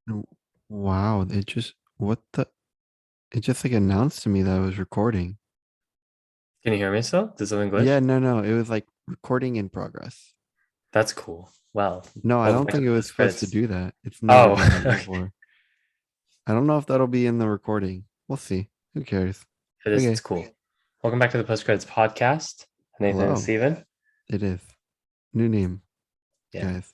No- Wow, it just like announced to me that I was recording. Can you hear me still? Did something glitch? Yeah, no, it was like recording in progress. That's cool. Well, No, I welcome don't back to think the it was post supposed to credits. do that. It's never Oh, done that okay. before. I don't know if that'll be in the recording. We'll see. Who cares? If it is, it's Okay. cool. Welcome back to the post credits podcast. Nathan and Hello. Steven. It is. New name, Yeah. guys.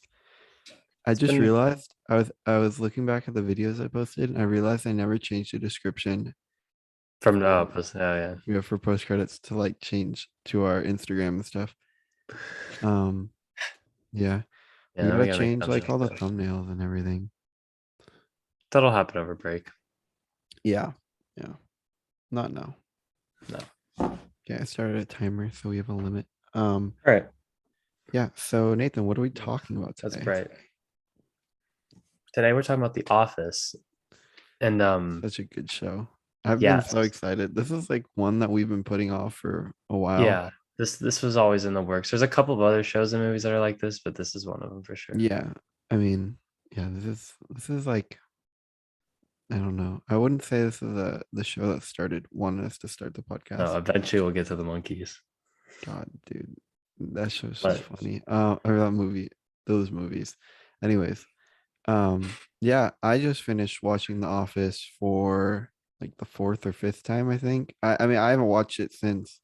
I It's just been realized I was looking back at the videos I posted and I realized I never changed the description from for yeah. for post credits to like change to our Instagram and stuff. Um, yeah. We Yeah, we gotta gotta make change like content. all the thumbnails and everything. That'll happen over break. Yeah. Yeah. Not now. No. Okay, I started a timer, so we have a limit. All right. Yeah. So Nathan, what are we talking about That's today? bright. Today we're talking about The Office. And Such a good show. I've been yes. so excited. This is like one that we've been putting off for a while. Yeah. This was always in the works. There's a couple of other shows and movies that are like this, but this is one of them for sure. Yeah. I mean, yeah, this is like I don't know. I wouldn't say this is the show that started wanted us to start the No, podcast. eventually we'll get to the monkeys. God, dude, that show's just But funny. Or that movie, those movies. Anyways, yeah, I just finished watching The Office for like the fourth or fifth time, I think. I mean, I haven't watched it since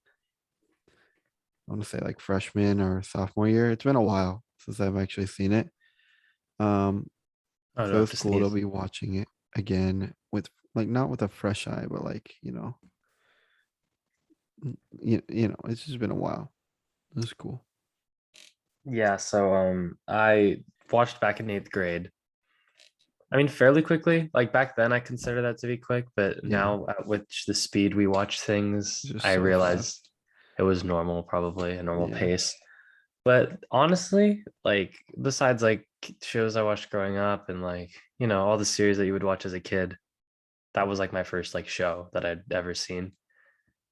I want to say like freshman or sophomore year. It's been a while since I've actually seen it. Um, I don't so have it's to cool to sneeze. be watching it again with like not with a fresh eye, but like it's just been a while. It was cool. Yeah, so I watched back in eighth grade. I mean, fairly quickly. Like back then, I consider that to be quick, but Yeah, now at which the speed we watch it's things, just I so realized fast. it was normal, probably a normal Yeah, pace. But honestly, like besides like shows I watched growing up and like, all the series that you would watch as a kid, that was like my first like show that I'd ever seen.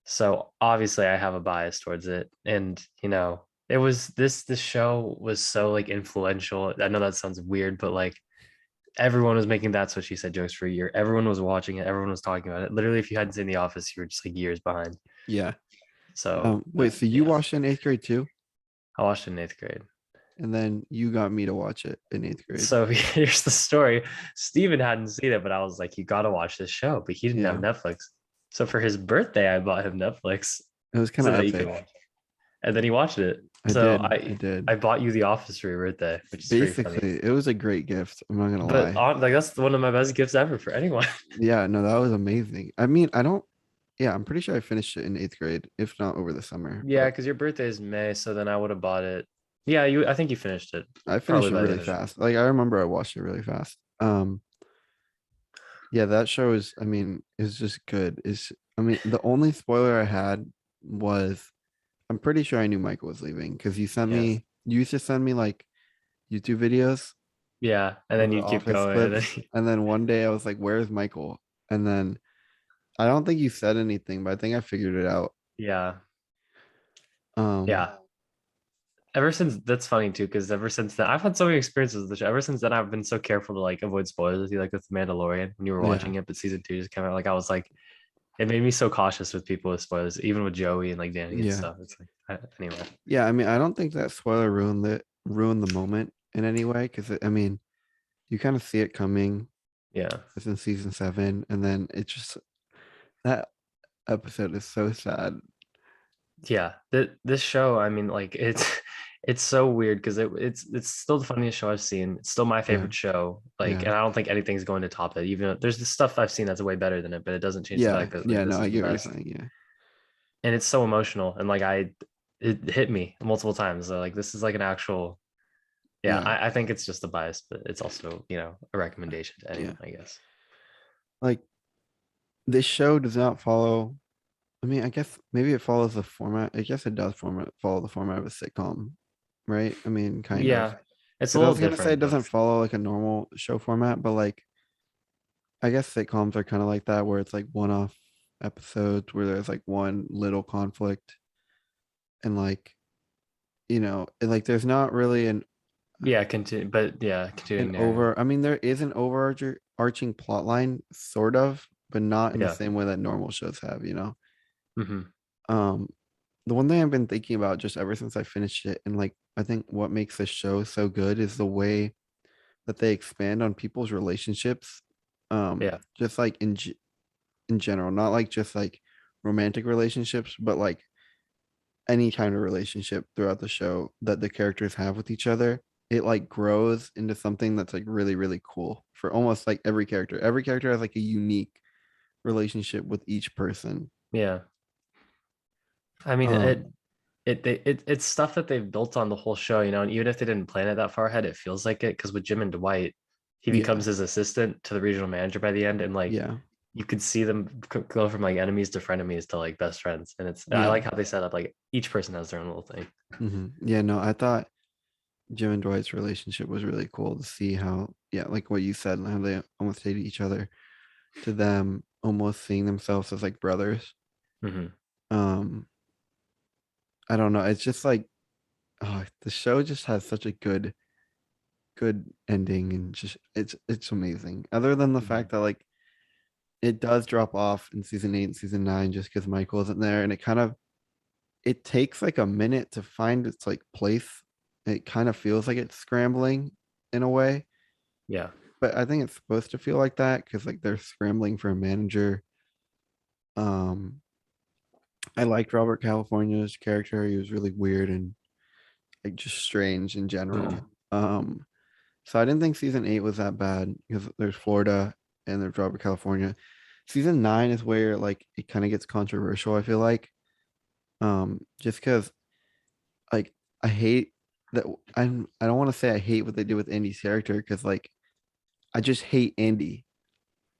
So obviously I have a bias towards it. And it was this show was so like influential. I know that sounds weird, but like everyone was making That's What She Said jokes for a year. Everyone was watching it, everyone was talking about it. Literally, if you hadn't seen The Office, you were just like years behind. yeah. So Wait, so you yeah, watched it in eighth grade too, I watched it in eighth grade. and then you got me to watch it in eighth grade. So here's the story. Steven hadn't seen it, but I was like, you gotta watch this show. But he didn't have Yeah, Netflix. So for his birthday, I bought him Netflix it was kind so of that he could epic. watch it. And then he watched it. I So did, I I did. I bought you The Office for your birthday, which is pretty funny. Basically, it was a great gift. I'm not gonna But lie. like that's one of my best gifts ever for anyone. Yeah, no, that was amazing. I mean, I don't. Yeah, I'm pretty sure I finished it in eighth grade, if not over the summer. Yeah, But because your birthday is May, so then I would have bought it. Yeah, I think you finished it I probably finished it by the really end of it. fast. Like I remember I watched it really fast. Yeah, that show is. I mean, is just good. Is I mean, the only spoiler I had was I'm pretty sure I knew Michael was leaving because Yeah. you used to send me like YouTube videos Yeah, and of then the you keep office going, and clips. then And then one day I was like, where's Michael? And then I don't think you said anything, but I think I figured it out. yeah, Um, yeah. Ever since that's funny too, because ever since then I've had so many experiences with the show. Ever since then, I've been so careful to like avoid spoilers with you, like with The Mandalorian when you were yeah. watching it, but season two just came out. Like I was like, it made me so cautious with people with spoilers, even with Joey and like Danny and Yeah. stuff. It's like anyway. Yeah. I mean, I don't think that spoiler ruined the moment in any way because I mean, you kind of see it coming. Yeah, It's in season seven, and then it just that episode is so sad. yeah. This show, I mean, like it's it's so weird because it's still the funniest show I've seen. It's still my Yeah. favorite show. Like, Yeah. and I don't think anything's going to top it. Even though there's the stuff I've seen that's way better than it, but it doesn't change the Yeah. fact that like Yeah. No, this I is the get what you're best. saying. Yeah. And it's so emotional and like it hit me multiple times. So, like this is like an actual yeah, Yeah. I think it's just a bias, but it's also, a recommendation to Yeah. anyone, I guess. Like this show does not follow. I mean, I guess maybe it follows the format. I guess it does follow the format of a sitcom, right? I mean, kind of. Yeah, it's a Because I little was gonna say it different, but doesn't follow like a normal show format, but like I guess sitcoms are kind of like that, where it's like one-off episodes where there's like one little conflict, and like like there's not really an Yeah, continue, but yeah, An continuing narrative. over. I mean, there is an overarching plot line, sort of, but not in the Yeah. same way that normal shows have. Hmm. Um, the one thing I've been thinking about just ever since I finished it, and like I think what makes this show so good is the way that they expand on people's relationships. Yeah. Just like in general, not like just like romantic relationships, but like any kind of relationship throughout the show that the characters have with each other. It like grows into something that's like really, really cool for almost like every character. Every character has like a unique relationship with each person. Yeah. I mean, Um, it's stuff that they've built on the whole show, and even if they didn't plan it that far ahead, it feels like it. Because with Jim and Dwight, he yeah, becomes his assistant to the regional manager by the end, and like yeah, you could see them go from like enemies to frenemies to like best friends. And I yeah. like how they set up like each person has their own little thing. Yeah, no, I thought Jim and Dwight's relationship was really cool to see how, yeah, like what you said, how they almost hated each other to them almost seeing themselves as like brothers. Hmm. Um, I don't know. It's just like, oh, the show just has such a good ending and just it's amazing. Other than the Hmm. fact that like it does drop off in season 8 and season 9 just because Michael isn't there, and it takes like a minute to find its like place. It kind of feels like it's scrambling in a way, Yeah. but I think it's supposed to feel like that because like they're scrambling for a manager. Um, I liked Robert California's character. He was really weird and like just strange in Hmm. general. So I didn't think season 8 was that bad because there's Florida and there's Robert California. Season 9 is where like it kind of gets controversial, I feel like. Just because like I hate that I don't want to say I hate what they do with Andy's character because like I just hate Andy.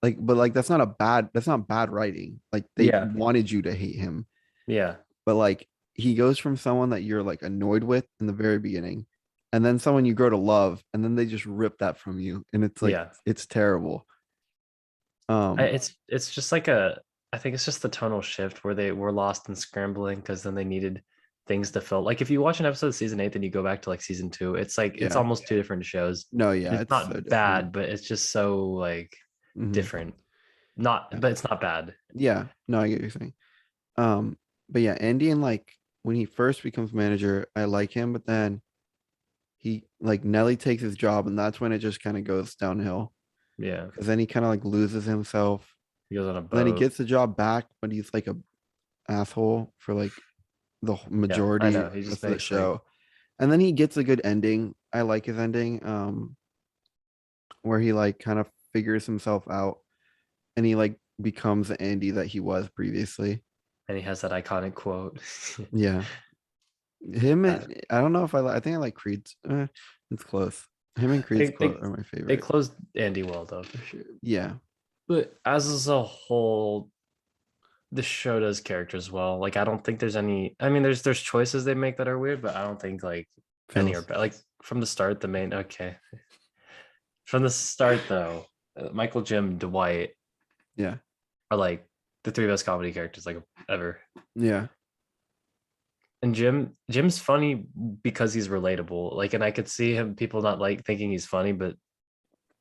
Like, but like that's not bad writing. Like they Yeah. wanted you to hate him, Yeah. but like he goes from someone that you're like annoyed with in the very beginning, and then someone you grow to love, and then they just rip that from you, and it's like Yeah. it's terrible. Um, It's just like a I think it's just the tonal shift where they were lost and scrambling because then they needed things to fill. Like if you watch an episode of season 8, then you go back to like season 2, it's like it's yeah, almost two different shows. no, And yeah, it's it's so not different. bad, but it's just so like Hmm. different. Not, Yeah, but it's not bad. yeah, no, I get what you're saying. But yeah, Andy and like when he first becomes manager, I like him, but then he like Nelly takes his job, and that's when it just kind of goes downhill Yeah. because then he kind of like loses himself. He goes on a And then he boat. gets the job back, but he's like a asshole for like the Yeah, I majority know. He of just the makes like show. And then he gets a good ending. I like his ending, where he like kind of figures himself out and he like becomes the Andy that he was previously. and he has that iconic quote. Yeah. Him Uh, and I don't know if I think I like Creed's. It's close. Him and Creed's they quote they are my they favorite. closed Andy well though for sure. Yeah. But as a whole, the show does characters well. Like I don't think there's any. I mean, there's choices they make that are weird, but I don't think like any are Feels. bad. Like from the start, the main okay. From the start though, Michael, Jim, Dwight Yeah. are like the three best comedy characters like ever. Yeah. And Jim's funny because he's relatable. Like, and I could see him people not like thinking he's funny, but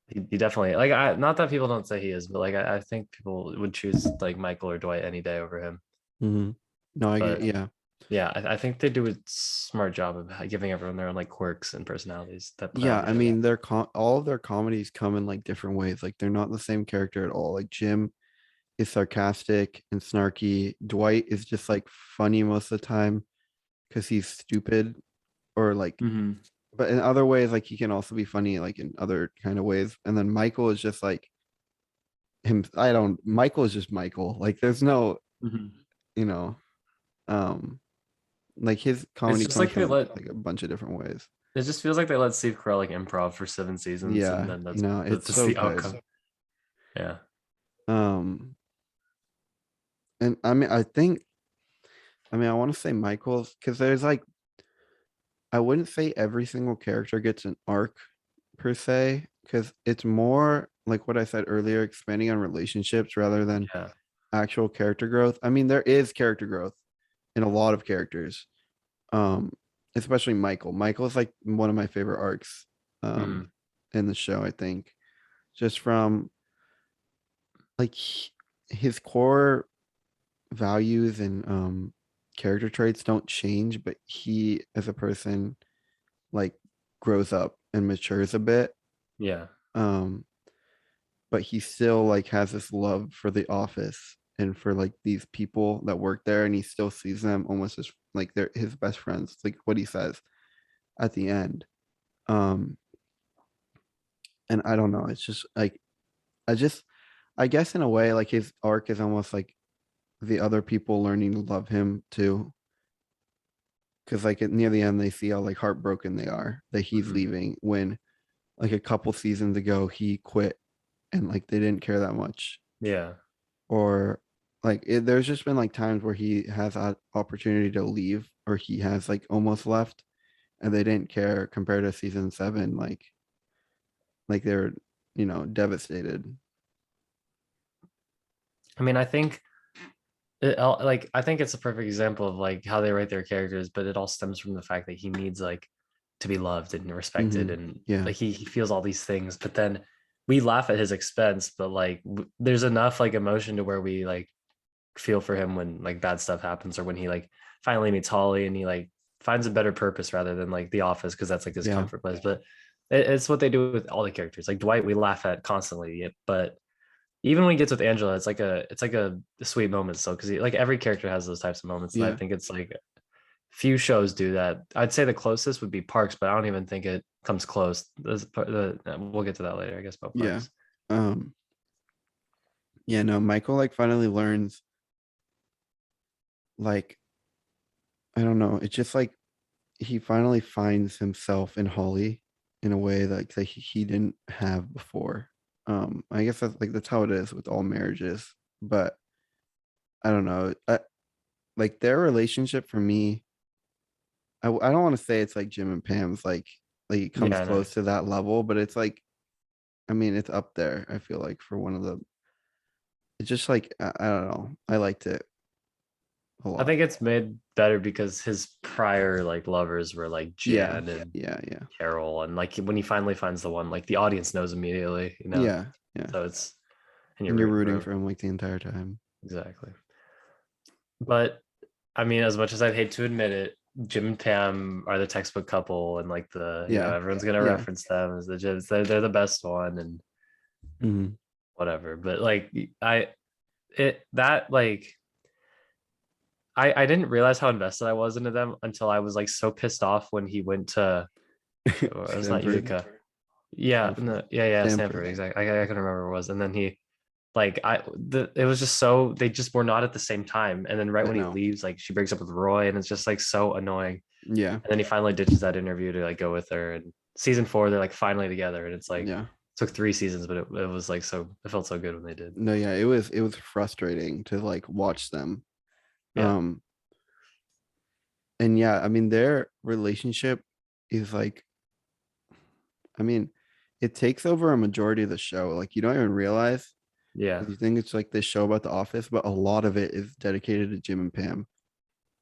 he definitely like I not that people don't say he is, but like I think people would choose like Michael or Dwight any day over him. Hmm. No, I get But yeah. yeah, I think they do a smart job of giving everyone their own like quirks and personalities that play Yeah, on each I other. mean, all of their comedies come in like different ways. Like they're not the same character at all. Like Jim is sarcastic and snarky. Dwight is just like funny most of the time because he's stupid or like, Hmm. but in other ways, like he can also be funny like in other kind of ways. And then Michael is just like him. I don't. Michael is just Michael. Like there's no, Hmm. you know, um, like his It's comedy just comes like they from let like a bunch of different ways. it just feels like they let Steve Carell like improv for 7 seasons, and Yeah, then it's that's so the good. outcome. Yeah. Um, and I mean, I want to say Michael's because there's like, I wouldn't say every single character gets an arc per se, because it's more like what I said earlier, expanding on relationships rather than Yeah. actual character growth. I mean, there is character growth in a lot of characters, um, especially Michael. Michael is like one of my favorite arcs Mhm. in the show, I think. Just from like his core values and character traits don't change, but he as a person like grows up and matures a bit. Yeah. Um, but he still like has this love for the office and for like these people that work there, and he still sees them almost as like they're his best friends, like what he says at the end. Um, and I don't know, it's just like I just I guess in a way like his arc is almost like the other people learning to love him too, because like near the end they see how like heartbroken they are that he's Mhm. leaving when like a couple seasons ago he quit and like they didn't care that much. Yeah. Or like there's just been like times where he has an opportunity to leave or he has like almost left and they didn't care compared to season 7, like they're devastated. I mean, I think like I think it's a perfect example of like how they write their characters, but it all stems from the fact that he needs like to be loved and respected, Hmm. and Yeah, like he feels all these things, but then we laugh at his expense, but like there's enough like emotion to where we like feel for him when like bad stuff happens, or when he like finally meets Holly and he like finds a better purpose rather than like the office, because that's like his yeah, comfort place. But it's what they do with all the characters. Like Dwight, we laugh at constantly, but even when he gets with Angela, it's like a sweet moment still, because like every character has those types of moments, and I yeah, think it's like few shows do that. I'd say the closest would be Parks, but I don't even think it comes close. We'll get to that later, I guess, about yeah. Parks. um yeah, no, Michael like finally learns, like I don't know, it's just like he finally finds himself in Holly in a way that he didn't have before. I guess that's how it is with all marriages, but I don't know. Like their relationship for me, I don't want to say it's like Jim and Pam's, like it comes Yeah, I know. close to that level, but it's like, I mean, it's up there. I feel like for one of the, it's just like I don't know. I liked it a I lot. think it's made better because his prior like lovers were like Yeah, Jan and yeah, yeah, Carol, and like when he finally finds the one, like the audience knows immediately, you know. yeah, yeah. So it's and you're And you're rooting for rooting him. for him like the entire time. Exactly. But I mean, as much as I'd hate to admit it, Jim and Pam are the textbook couple, and like Yeah, everyone's gonna yeah. reference them as the Jims. They're the best one, and Hmm. whatever. But like I it that like I didn't realize how invested I was into them until I was like so pissed off when he went to, or it's not Stanford, Utica. Yeah, Stanford, no, yeah, Stanford. Stanford. Exactly. I couldn't remember what it was. And then he like it was just so they just were not at the same time. And then right I when he know. leaves, like she breaks up with Roy, and it's just like so annoying. Yeah, And then he finally ditches that interview to like go with her. And season 4, they're like finally together, and it's like yeah. took 3 seasons, but it was like so it felt so good when they did. No, yeah. It was frustrating to like watch them. Yeah, Um, and yeah, I mean their relationship is like, I mean, it takes over a majority of the show. Like you don't even realize yeah, because you think it's like this show about the office, but a lot of it is dedicated to Jim and Pam.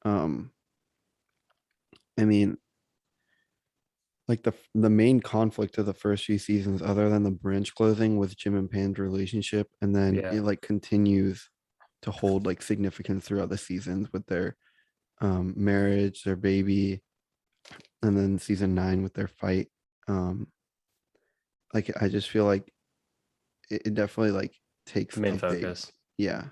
Um, I mean, like the main conflict of the first few seasons, other than the branch closing, was Jim and Pam's relationship, and then yeah. it like continues to hold like significance throughout the seasons with their marriage, their baby, and then season 9 with their fight. Um, like I just feel like it definitely like The takes main a big, focus. yeah,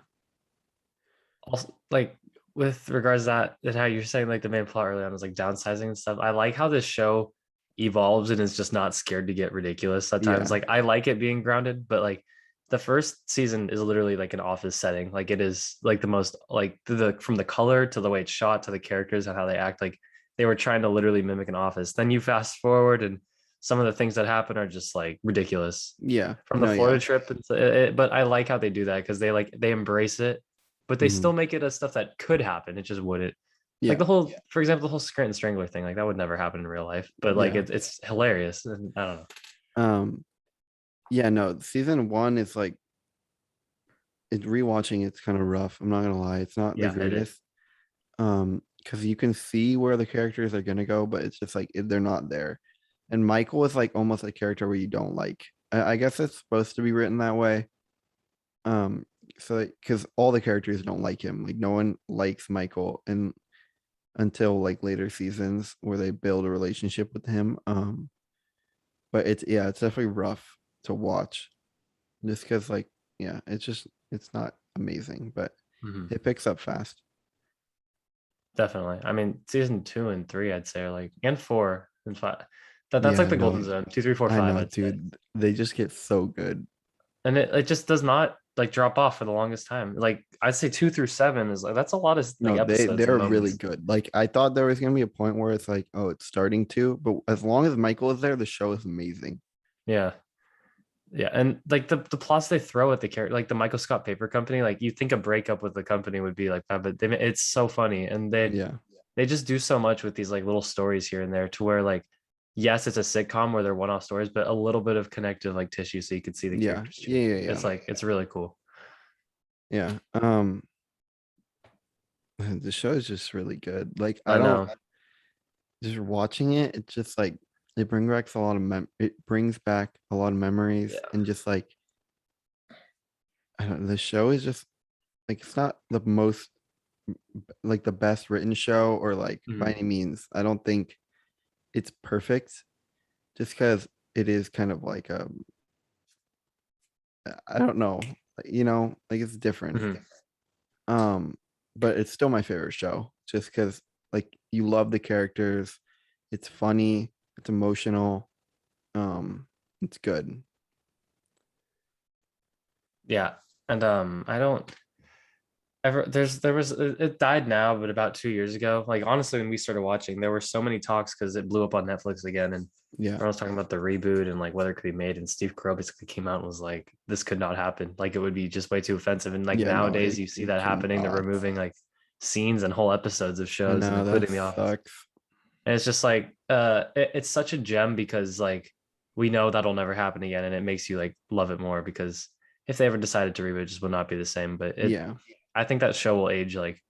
Also, like with regards to that and how you're saying like the main plot early on is like downsizing and stuff. I like how this show evolves and is just not scared to get ridiculous at times. yeah, Like I like it being grounded, but like the first season is literally like an office setting. Like it is like the most like the from the color to the way it's shot to the characters and how they act. Like they were trying to literally mimic an office. Then you fast forward and some of the things that happen are just like ridiculous yeah, from the no, Florida yeah, trip. But I like how they do that because they embrace it, but they hmm, still make it as stuff that could happen. It just wouldn't. Like yeah, the whole, for example, the whole Scranton Strangler thing, like that would never happen in real life. But like yeah. it's hilarious, and I don't know. Um, yeah, no, season 1 is like it rewatching it's kind of rough. I'm not gonna lie, it's not the Yeah, it is. greatest. Because you can see where the characters are gonna go, but it's just like they're not there. And Michael is like almost a character where you don't like. I guess it's supposed to be written that way. Um, so because all the characters don't like him, like no one likes Michael, and until like later seasons where they build a relationship with him. But it's yeah, it's definitely rough to watch, just because like yeah, it's not amazing, but Mhm. it picks up fast. Definitely. I mean, season 2 and 3, I'd say, are like, and 4 and 5. That's like Yeah, the no, golden zone. Two, three, four, I five, know, I'd say. dude. They just get so good. And it just does not like drop off for the longest time. Like I'd say 2 through 7 is like that's a lot of like No, episodes and they're really moments. good. Like I thought there was gonna be a point where it's like, oh, it's starting to, but as long as Michael is there, the show is amazing. Yeah. Yeah. And like the plots they throw at the character, like the Michael Scott Paper Company, like you think a breakup with the company would be like that, but it's so funny. And Yeah, they just do so much with these like little stories here and there to where like yes, it's a sitcom where they're one-off stories, but a little bit of connective like tissue so you could see the yeah, characters yeah, change. yeah, yeah, It's like it's really cool. yeah. The show is just really good. Like I I don't know. just watching it, it's just like it brings back a lot of memories Yeah. and just like I don't know, the show is just like it's not the most like the best written show or like by Mhm. any means. I don't think it's perfect just because it is kind of like I don't know, like it's different. Mhm. Um, but it's still my favorite show just because like you love the characters, it's funny, it's emotional, it's good. Yeah. And I don't ever there was it died now, but about 2 years ago, like honestly, when we started watching, there were so many talks because it blew up on Netflix again, and Yeah, everyone was talking about the reboot and like whether it could be made. And Steve Carell basically came out and was like, "This could not happen. Like it would be just way too offensive." And like yeah, no, nowadays, you see it that happening. They're cannot. removing like scenes and whole episodes of I shows, and know that including The Office. sucks. And it's just like it's such a gem because like we know that'll never happen again, and it makes you like love it more because if they ever decided to reboot, it just would not be the same. But it Yeah, I think that show will age like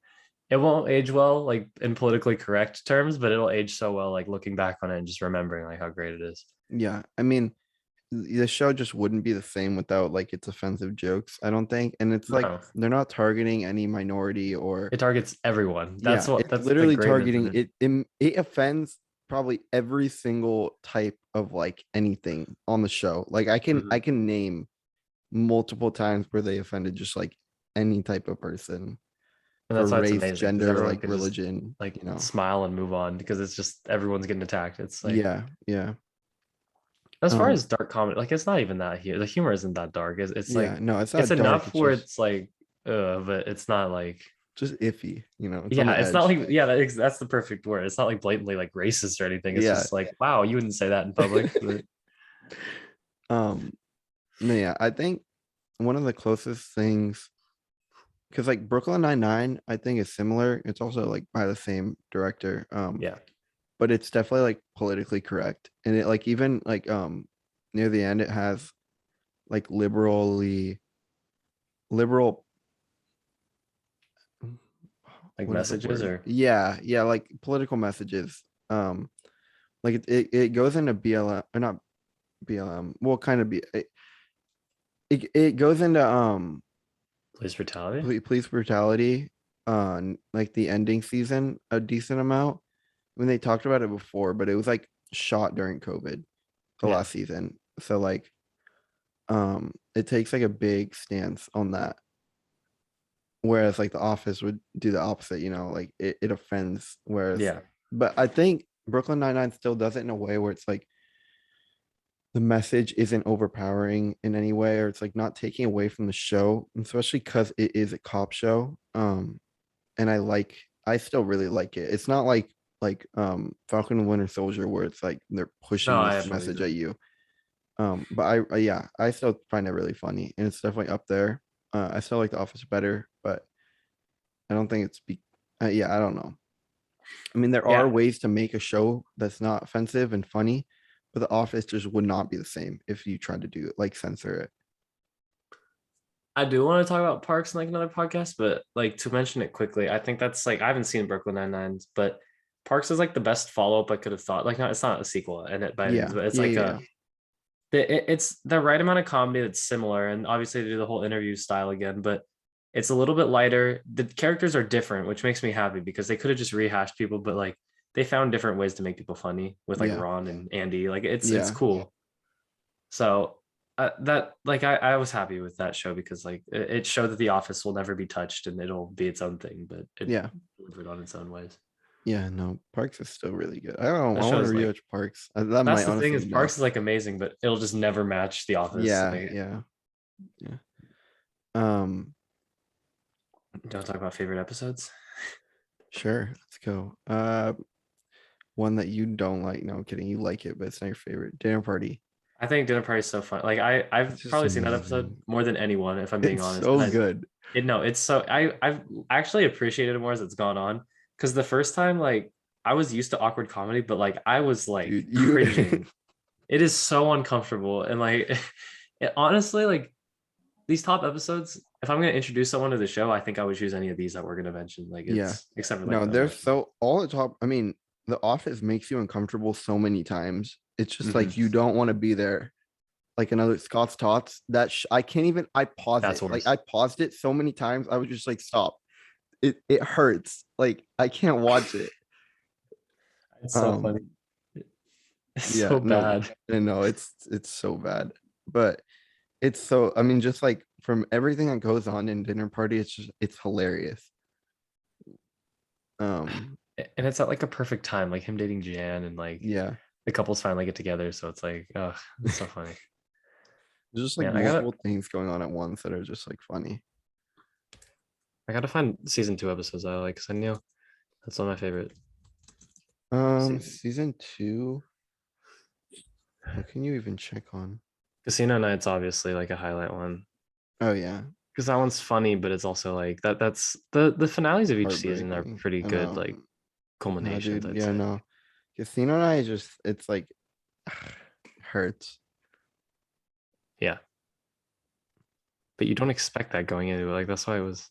it won't age well like in politically correct terms, but it'll age so well like looking back on it and just remembering like how great it is. yeah. I mean, the show just wouldn't be the same without like its offensive jokes, I don't think. And it's like No, they're not targeting any minority or it targets everyone. yeah, it's That's the literally greatness of targeting it. it offends probably every single type of like anything on the show. Like I Mhm. can name multiple times where they offended just like any type of person And for that's why it's race, amazing because gender, everyone like can just religion, like smile and move on because it's just everyone's getting attacked. It's like Yeah, yeah. as far Um, as dark comedy, like it's not even that here. The humor isn't that dark. It's yeah, like no, it's it's not dark, enough it's where just it's like, but it's not like, iffy, it's on yeah, the it's not edge. like, yeah, that's the perfect word. It's not like blatantly like racist or anything. It's Yeah. just like, wow, you wouldn't say that in public. But Um, no, yeah, I think one of the closest things because like Brooklyn Nine-Nine, I think is similar. It's also like by the same director. yeah, But it's definitely like politically correct. And it like even like near the end it has like liberal like what is the messages word? or Yeah, yeah, like political messages. Like it goes into BLM or not BLM. Well, kind of be it goes into police brutality. police brutality on like the ending season a decent amount when they talked about it before, but it was like shot during COVID the Yeah, last season. So like it takes like a big stance on that. Whereas like the office would do the opposite, like it offends. Whereas yeah, but I think Brooklyn Nine-Nine still does it in a way where it's like the message isn't overpowering in any way, or it's like not taking away from the show, especially because it is a cop show. And I still really like it. It's not like Falcon and Winter Soldier where it's like they're no, pushing I this believe message it. at you. But yeah, I still find it really funny and it's definitely up there. I still like The Office better, but I don't think yeah, I don't know. I mean, there are Yeah, ways to make a show that's not offensive and funny, but The Office just would not be the same if you tried to do it, like censor it. I do want to talk about Parks in like another podcast, but like to mention it quickly, I think that's like I haven't seen Brooklyn Nine Nine, but Parks is like the best follow-up I could have thought. Like, not it's not a sequel and it by any means, Yeah. but it's Yeah. like Yeah. it's the right amount of comedy that's similar, and obviously they do the whole interview style again, but it's a little bit lighter. The characters are different, which makes me happy because they could have just rehashed people, but like they found different ways to make people funny with like Yeah. Ron and Andy. Like it's Yeah. cool. So that like I was happy with that show because like it showed that The Office will never be touched and it'll be its own thing, but it Yeah. delivered on its own ways. Yeah. No, Parks is still really good. I don't know. That I want to show is like rewatch Parks. That that's might the thing honestly is be Parks is next. like amazing, but it'll just never match The Office. Yeah. Like, Yeah. Yeah. Um. don't talk about favorite episodes. Sure. Let's go. One that you don't like. No, I'm kidding. You like it, but it's not your favorite. Dinner Party. I think Dinner Party is so fun. Like I've It's just probably seen that episode amazing. more than anyone, if I'm being It's honest. so And good. it's so I've actually appreciated it more as it's gone on. Because the first time, like I was used to awkward comedy, but like I was like Dude, you cringing. It is so uncomfortable. And like honestly, like these top episodes, if I'm gonna introduce someone to the show, I think I would choose any of these that we're gonna mention. Like yeah. it's except for like No, the they're emotional. so all the top. I mean, The Office makes you uncomfortable so many times. It's just Mhm. like you don't want to be there. Like another Scott's Tots. I can't even. I pause That's it. Like worse. I paused it so many times. I was just like, stop. It hurts. Like I can't watch it. It's so funny. Um. It's Yeah. so No. bad. I know it's so bad, but it's so. I mean, just like from everything that goes on in Dinner Party, it's hilarious. Um. And it's at like a perfect time, like him dating Jan and like Yeah. the couples finally get together. So it's like, oh, it's so funny. There's just like Man, multiple things going on at once that are just like funny. I gotta find season 2 episodes I like because I knew that's one of my favorite seasons. Season 2. What can you even check on? Casino Night's obviously like a highlight one Oh yeah, because that one's funny, but it's also like that's the finales of each season are heartbreaking. pretty I good, know. like No, culminations, dude. I'd Yeah, say. no. Casino Night is just it's like hurts. Yeah, but you don't expect that going into it. Like that's why it was.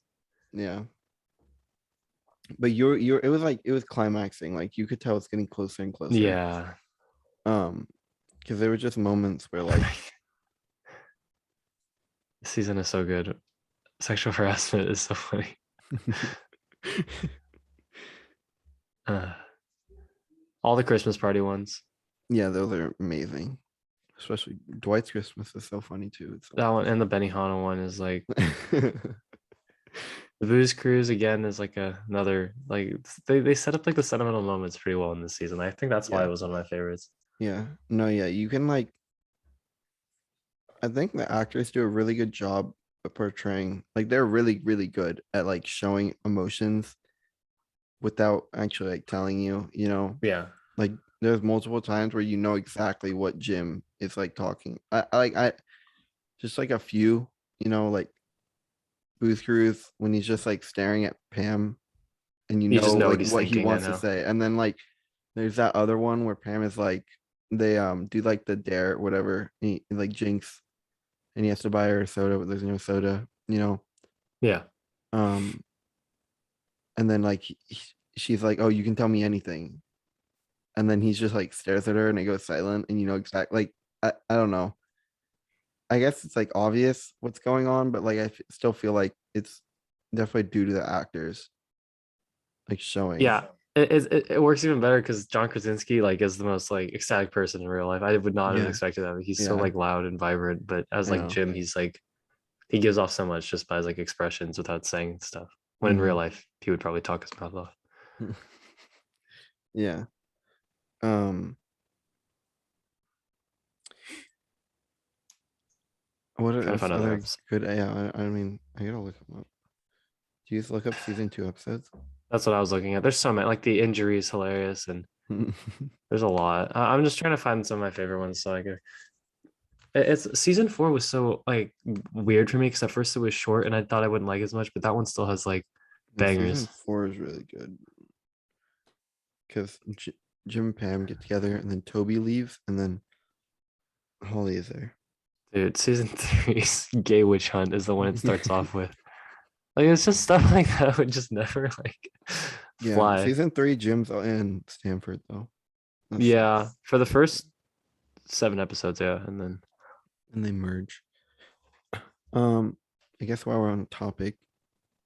Yeah. But you're it was like it was climaxing. Like you could tell it's getting closer and closer. Yeah. Because there were just moments where like This season is so good. Sexual harassment is so funny. Uh, all the Christmas party ones. yeah, those are amazing. Especially Dwight's Christmas is so funny too. It's That one and the Benihana one is like the booze cruise again is like another like they set up like the sentimental moments pretty well in this season. I think that's why Yeah. it was one of my favorites. Yeah. No, yeah. You can like I think the actors do a really good job of portraying like they're really, really good at like showing emotions without actually like telling you, Yeah. like there's multiple times where you know exactly what Jim is like talking. I just like a few, like Booth Cruise when he's just like staring at Pam and You just know like what he's what he thinking, I wants to know. say. And then like there's that other one where Pam is like they do like the dare, whatever, like Jinx and he has to buy her a soda, but there's no soda, Yeah. Um and then like she's like, oh, you can tell me anything. And then he's just like stares at her and it goes silent and exactly like I don't know. I guess it's like obvious what's going on, but like still feel like it's definitely due to the actors like showing. Yeah. It works even better because John Krasinski like is the most like ecstatic person in real life. I would not have Yeah. expected that. He's so Yeah. like loud and vibrant, but as I like know. Jim, he's like he gives off so much just by his like expressions without saying stuff. When in real life, he would probably talk his mouth off. Yeah. What Trying to are find other other episodes. good? Yeah, I mean, I gotta look them up. Do you just look up season 2 episodes? That's what I was looking at. There's so many, like the injury is hilarious, and there's a lot. I'm just trying to find some of my favorite ones. So I could. It's season 4 was so like weird for me because at first it was short and I thought I wouldn't like as much, but that one still has like bangers. Season 4 is really good because Jim and Pam get together and then Toby leaves and then Holly is there. Dude, season 3's Gay Witch Hunt is the one it starts off with. Like it's just stuff like that would just never like Yeah, fly. season 3, Jim's in Stanford though. That Yeah, sucks. for the first 7 episodes, yeah, and then And they merge. Um, I guess while we're on the topic,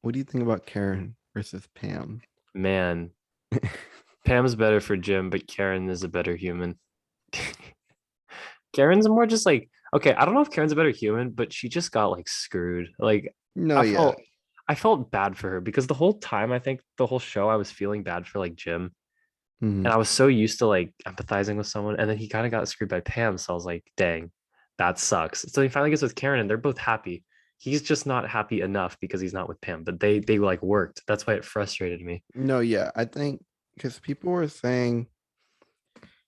what do you think about Karen versus Pam? man, Pam's better for Jim, but Karen is a better human. Karen's more just like okay, I don't know if Karen's a better human, but she just got like screwed. Like No, I yeah. felt I felt bad for her because the whole time I think the whole show I was feeling bad for like Jim. Mhm. And I was so used to like empathizing with someone, and then he kind of got screwed by Pam. So I was like, dang, that sucks. So he finally gets with Karen and they're both happy. He's just not happy enough because he's not with Pam, but they like worked. That's why it frustrated me. No, yeah. I think because people were saying,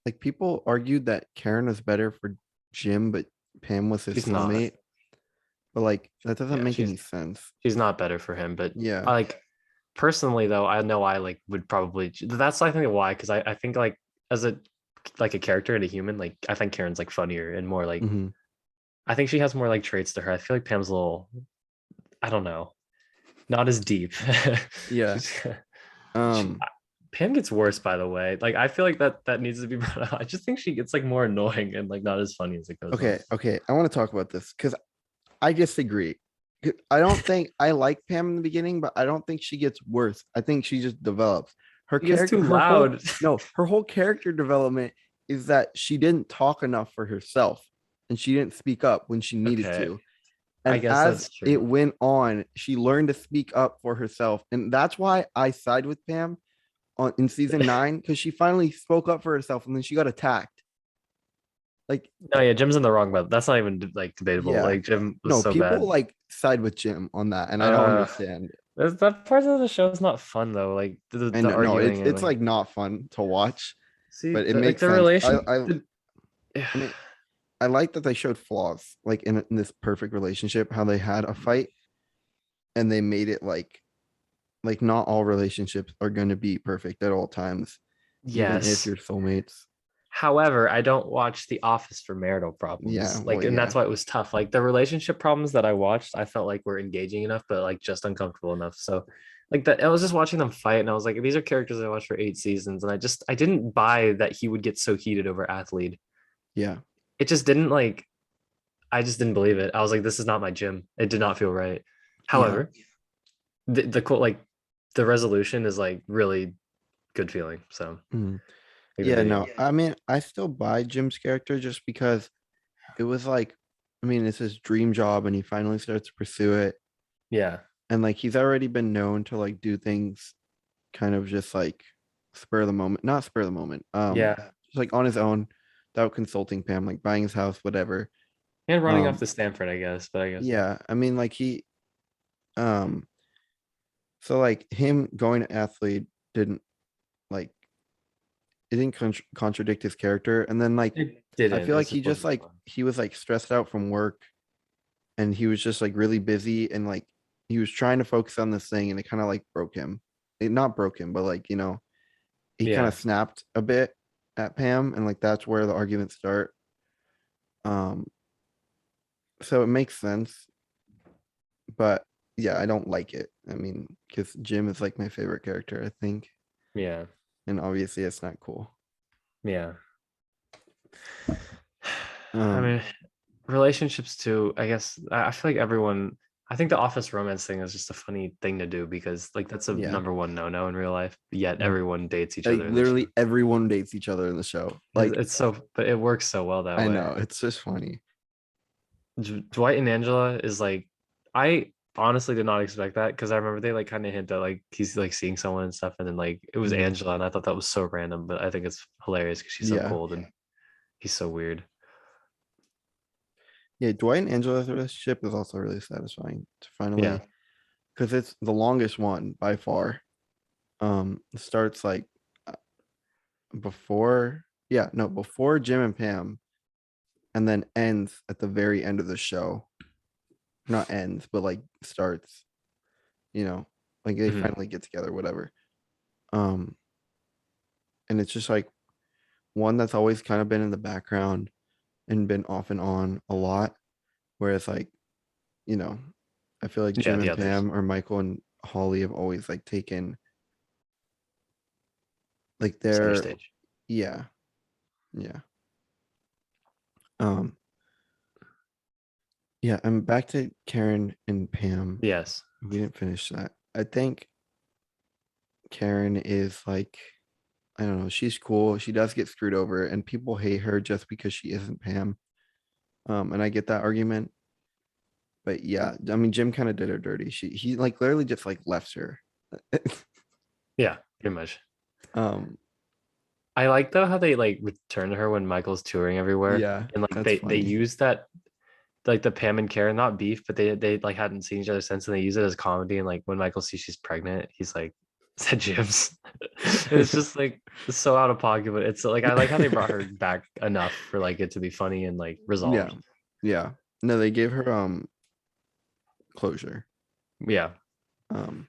like, people argued that Karen was better for Jim, but Pam was his She's not. soulmate. But like, that doesn't Yeah, make any sense. she's not better for him. But Yeah. I like personally though, I know I like would probably that's I think why, because I think like as a like a character and a human, like I think Karen's like funnier and more like Hmm. I think she has more like traits to her. I feel like Pam's a little I don't know, not as deep. Yeah. She's she, Um. Pam gets worse, by the way. Like I feel like that needs to be brought up. I just think she gets like more annoying and like not as funny as it goes on. Okay. Okay. I want to talk about this because I disagree. I don't think I like Pam in the beginning, but I don't think she gets worse. I think she just develops. Her She gets character, too loud. her whole character development is that she didn't talk enough for herself and she didn't speak up when she needed Okay, to. I And guess as that's it true. went on, she learned to speak up for herself. And that's why I side with Pam in season 9, because she finally spoke up for herself and then she got attacked. Like, No, yeah, Jim's in the wrong, but that's not even like debatable. yeah. Like Jim was No, so people bad. like side with Jim on that, and I don't Uh, understand. that part of the show is not fun though. Like I the know, no, arguing and it's like like not fun to watch, see but it like makes the sense. relation. I mean, I like that they showed flaws like in this perfect relationship, how they had a fight and they made it like not all relationships are going to be perfect at all times, even if Yes. you're soulmates. However, I don't watch The Office for marital problems. Yeah, Like, well, and yeah, that's why it was tough. Like the relationship problems that I watched, I felt like were engaging enough, but like just uncomfortable enough. So like that I was just watching them fight and I was like, these are characters I watched for 8 seasons. And I didn't buy that he would get so heated over athlete. yeah, It just didn't like I just didn't believe it. I was like, this is not my gym. It did not feel right. yeah. However, the quote like the resolution is like really good feeling. So Mhm. like the Yeah, video. no, I mean, I still buy Jim's character just because it was like, I mean, it's his dream job and he finally starts to pursue it. Yeah. And like he's already been known to like do things kind of just like spur of the moment, not spur of the moment, Yeah. just like on his own without consulting Pam, like buying his house, whatever. And running off Um, to Stanford, I guess. But I guess yeah, I mean, like um, so like him going to athlete didn't like it didn't contradict his character, and then like it I didn't. feel like It's he just just wasn't like fun. he was like stressed out from work, and he was just like really busy, and like he was trying to focus on this thing, and it kind of like broke him. It not broke him, but like he kind of Yeah. snapped a bit at Pam, and like that's where the arguments start. Um, so it makes sense, but yeah, I don't like it. I mean, because Jim is like my favorite character, I think, Yeah. and obviously it's not cool. Yeah. I Um, mean, relationships too. I guess I feel like everyone. I think the office romance thing is just a funny thing to do because like that's a yeah, number one no in real life. Yet mhm. everyone dates each Like other in the show. literally everyone dates each other in the show. Like It's so, but it works so well that I way. know it's just funny. Dwight and Angela is like, I honestly did not expect that because I remember they like kind of hint that like he's like seeing someone and stuff, and then like it was Mhm. Angela, and I thought that was so random, but I think it's hilarious because she's so Yeah, cold and he's so weird. yeah. Dwight and Angela's relationship is also really satisfying to Yeah. finally, because it's the longest one by far. It starts like uh, before, yeah, no, before Jim and Pam, and then ends at the very end of the show. Not ends, but like starts, you know, like they Mhm. finally get together, whatever. Um, and it's just like one that's always kind of been in the background and been off and on a lot. Whereas like, you know, I feel like Yeah, Jim the and others. Pam or Michael and Holly have always like taken Like center they're stage. yeah, yeah. Um, yeah, I'm back to Karen and Pam. Yes. We didn't finish that. I think Karen is like, I don't know, she's cool. She does get screwed over, and people hate her just because she isn't Pam. And I get that argument. But yeah, I mean, Jim kind of did her dirty. He like literally just like left her. Yeah, pretty much. um, I like though how they like return to her when Michael's touring everywhere, yeah, and like that's they funny. use that like the Pam and Karen, not beef, but they like hadn't seen each other since, and they use it as comedy. And like when Michael sees she's pregnant, he's like, "Said Jibs," and it's just like it's so out of pocket. But it's like I like how they brought her back enough for like it to be funny and like Yeah, resolved. yeah. No, they gave her closure. Yeah. Um,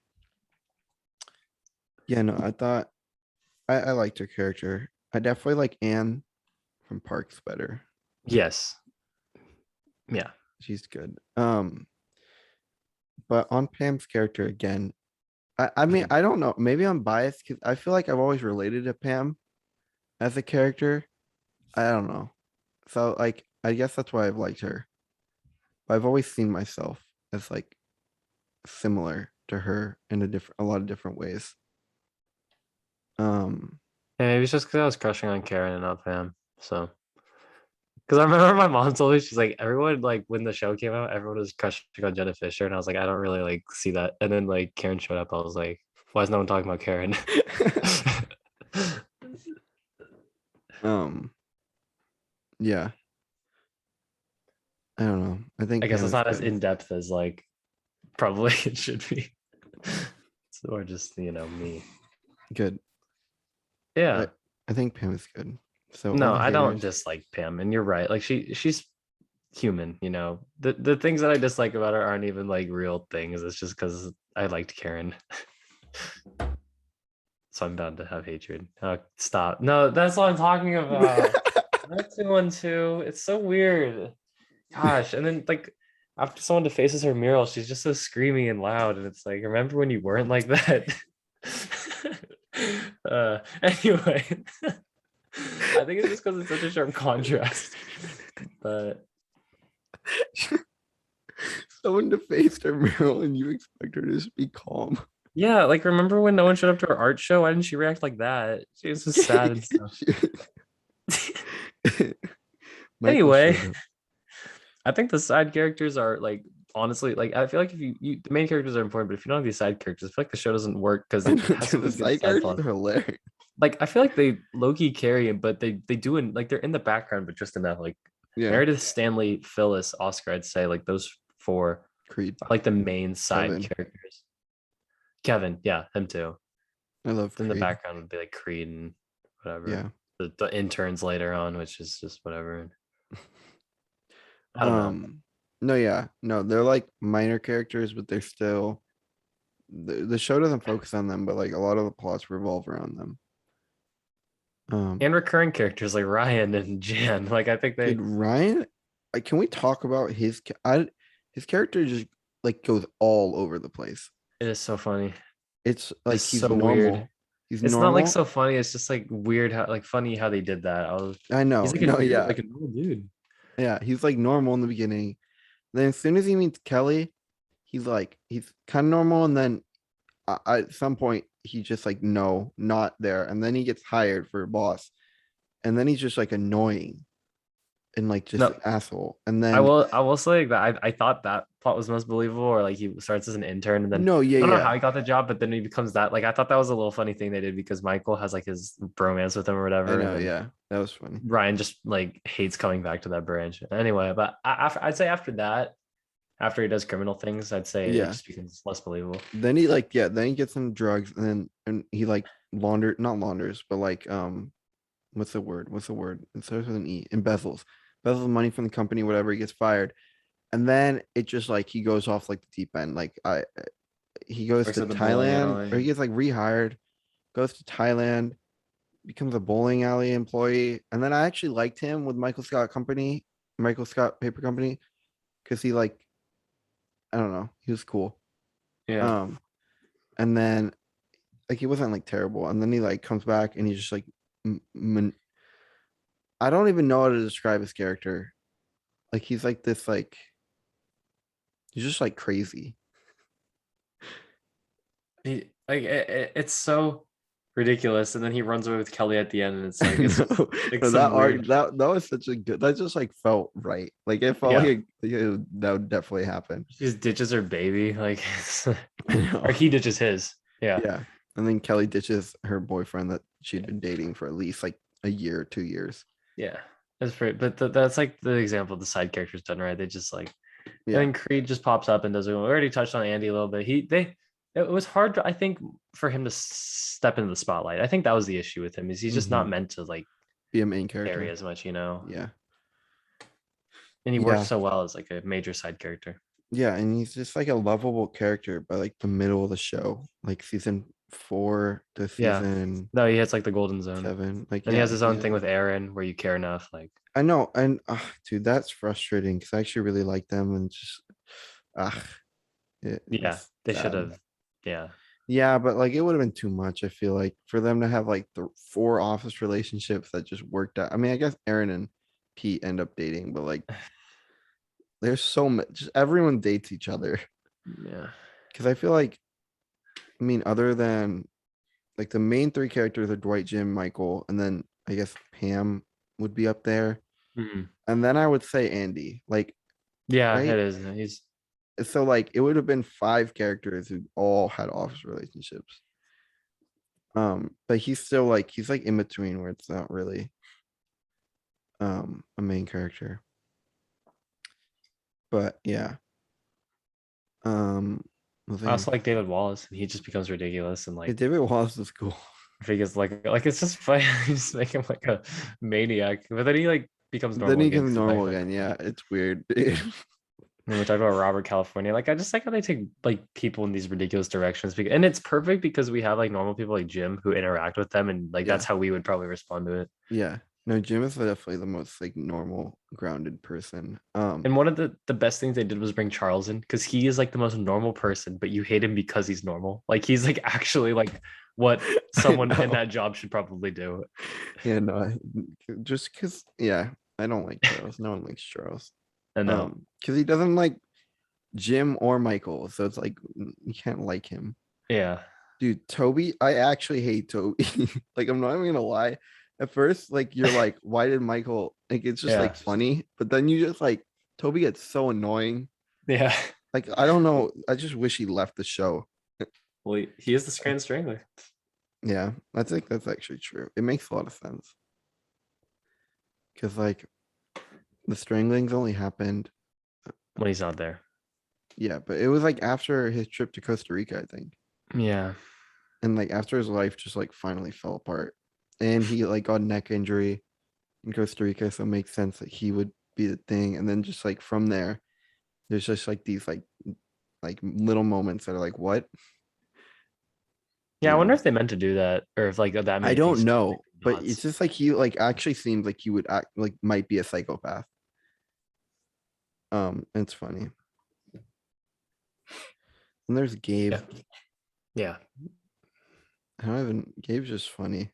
yeah, no, I thought I liked her character. I definitely like Anne from Parks better. Yes. Yeah. She's good. But on Pam's character again, I mean, I don't know. Maybe I'm biased because I feel like I've always related to Pam as a character. I don't know. So like I guess that's why I've liked her. But I've always seen myself as like similar to her in a lot of different ways. Um And maybe it's just because I was crushing on Karen and not Pam. So because I remember my mom told me she's like everyone like when the show came out, everyone was crushing on Jenna Fisher, and I was like, I don't really like see that. And then like Karen showed up, I was like, why is no one talking about Karen? um yeah, I don't know. I I think guess Pam it's is not as good. in depth as like probably it should be. Or just me. Good. I Yeah. I think Pam is good. So all No, the I don't haters. dislike Pam, and you're right. Like she's human. The things that I dislike about her aren't even like real things. It's just because I liked Karen. So I'm bound to have hatred. Stop. No, that's what I'm talking about. Not 212. It's so weird. Gosh. And then like after someone defaces her mural, she's just so screamy and loud. And it's like, remember when you weren't like that? Anyway, I think it's just because it's such a sharp contrast. But Someone defaced her mural and you expect her to just be calm. yeah, like remember when no one showed up to her art show? Why didn't she react like that? She was just sad and stuff. Michael Anyway, showed up. I think the side characters are like honestly like I feel like if you the main characters are important, but if you don't have these side characters, I feel like the show doesn't work because I it know, has dude, some the really good side side characters plots. are hilarious. Like I feel like they low-key carry it, but they do in like they're in the background, but just enough. Like Yeah, Meredith, Stanley, Phyllis, Oscar, I'd say like those four Creed, are like the main side Kevin. characters. Kevin, yeah, him too. I love Then the Creed. background would be like Creed and whatever. Yeah. The interns later on, which is just whatever. I don't know. Um, no, yeah, no, they're like minor characters, but they're still the show doesn't focus on them, but like a lot of the plots revolve around them. And Um, recurring characters like Ryan and Jan. Like I think they Dude, Ryan, like, can we talk about his character just like goes all over the place. it is so funny. It's like It's he's so weird. normal. He's It's not like normal. so funny. It's just like weird how like funny how they did that. I He's know. like a No, dude, yeah. like a normal dude. Yeah. He's like normal in the beginning. Then as soon as he meets Kelly, he's kind of normal. And then at some point he just like, no, not there. And then he gets hired for a boss. And then he's just like annoying and like just an No, asshole. And I then will I will say that I thought that plot was most believable, or like he starts as an intern and then no, yeah, I don't know how yeah. he got the job, but then he becomes that. Like I thought that was a little funny thing they did because Michael has like his bromance with him or I whatever, and know, then yeah. That was funny. Ryan just like hates coming back to that branch. Anyway, but I'd say after that, after he does criminal things, I'd say it Yeah. just becomes less believable. Then he like yeah, then he gets some drugs and he like not launders, but like what's the word? What's the word? It starts with an E. Embezzles. Embezzles money from the company, whatever, he gets fired. And then it just like he goes off like the deep end. Like he goes Works to at the bowling Thailand or he alley. gets like rehired, goes to Thailand, becomes a bowling alley employee. And then I actually liked him with Michael Scott Paper Company, because he like, I don't know, he was cool. Yeah. Um, and then like he wasn't like terrible, and then he like comes back and he's just like, I don't even know how to describe his character. Like he's like this, like he's just like crazy. It's so ridiculous, and then he runs away with Kelly at the end, and it's I like it's just know. like But that some arc, weird. that was such a good. That just like felt right. Like it felt Yeah, like that would definitely happen. she just ditches her baby, like, I know. or he ditches his. Yeah, Yeah. And then Kelly ditches her boyfriend that she'd been dating for at least like a year or 2 years. yeah, that's pretty. But that's like the example of the side characters done right. They just like, and Yeah. then Creed just pops up and does it. We already touched on Andy a little bit. It was hard, I think, for him to step into the spotlight. I think that was the issue with him, is he's just not Hmm. meant to like Be a main carry character. as much, you know. Yeah. And he works Yeah. so well as like a major side character. Yeah. And he's just like a lovable character by like the middle of the show, like season 4 to Yeah. season No, he hits like the golden zone. 7. Like, And he yeah, has his own he's thing just, with Aaron where you care enough. Like, I know. And dude, that's frustrating because I actually really like them and just, ah, yeah, it's they should sad. have. Yeah. Yeah, but like it would have been too much, I feel like, for them to have like the 4 office relationships that just worked out. I mean, I guess Aaron and Pete end up dating, but like there's so much, everyone dates each other. Yeah. Because I feel like, I mean, other than like the main 3 characters are Dwight, Jim, Michael, and then I guess Pam would be up there. Mhm. And then I would say Andy, like, Yeah, right? it is. He's So like it would have been 5 characters who all had office relationships. But he's like in between where it's not really a main character. But yeah. Um I moving. also like David Wallace, and he just becomes ridiculous and Yeah, like David Wallace is cool. figures like it's just funny. You just make him like a maniac, but then he like becomes Then normal he again becomes because his wife normal has again. a Yeah, baby. it's weird. And we talked about Robert California. Like I just like how they take like people in these ridiculous directions, and it's perfect because we have like normal people like Jim who interact with them, and like that's Yeah. how we would probably respond to it. Yeah. No, Jim is definitely the most like normal, grounded person. And one of the best things they did was bring Charles in because he is like the most normal person, but you hate him because he's normal. Like he's like actually like what I someone in know. that job should probably do. Yeah, no, just because, yeah, I don't like Charles. No one likes Charles. I know. Because he doesn't like Jim or Michael, so it's like you can't like him. Yeah. Dude, Toby, I actually hate Toby. Like, I'm not even gonna lie. At first, like, you're like, why did Michael, like, it's just Yeah. like funny, but then you just like, Toby gets so annoying. Yeah. Like, I don't know. I just wish he left the show. Well, he is the Grand Strangler Yeah, I think that's actually true. It makes a lot of sense because, like, the stranglings only happened, when he's not there. yeah, but it was like after his trip to Costa Rica, I think. Yeah. And like after his life just like finally fell apart. And he like got a neck injury in Costa Rica, so it makes sense that he would be the thing. And then just like from there, there's just like these like little moments that are like, what? Yeah. You I wonder know? if they meant to do that or if like that I made things don't start know, making but it's dots. just like he like actually seems like he would act like might be a psychopath. It's funny. And there's Gabe. Yeah. Yeah. I don't even Gabe's just funny.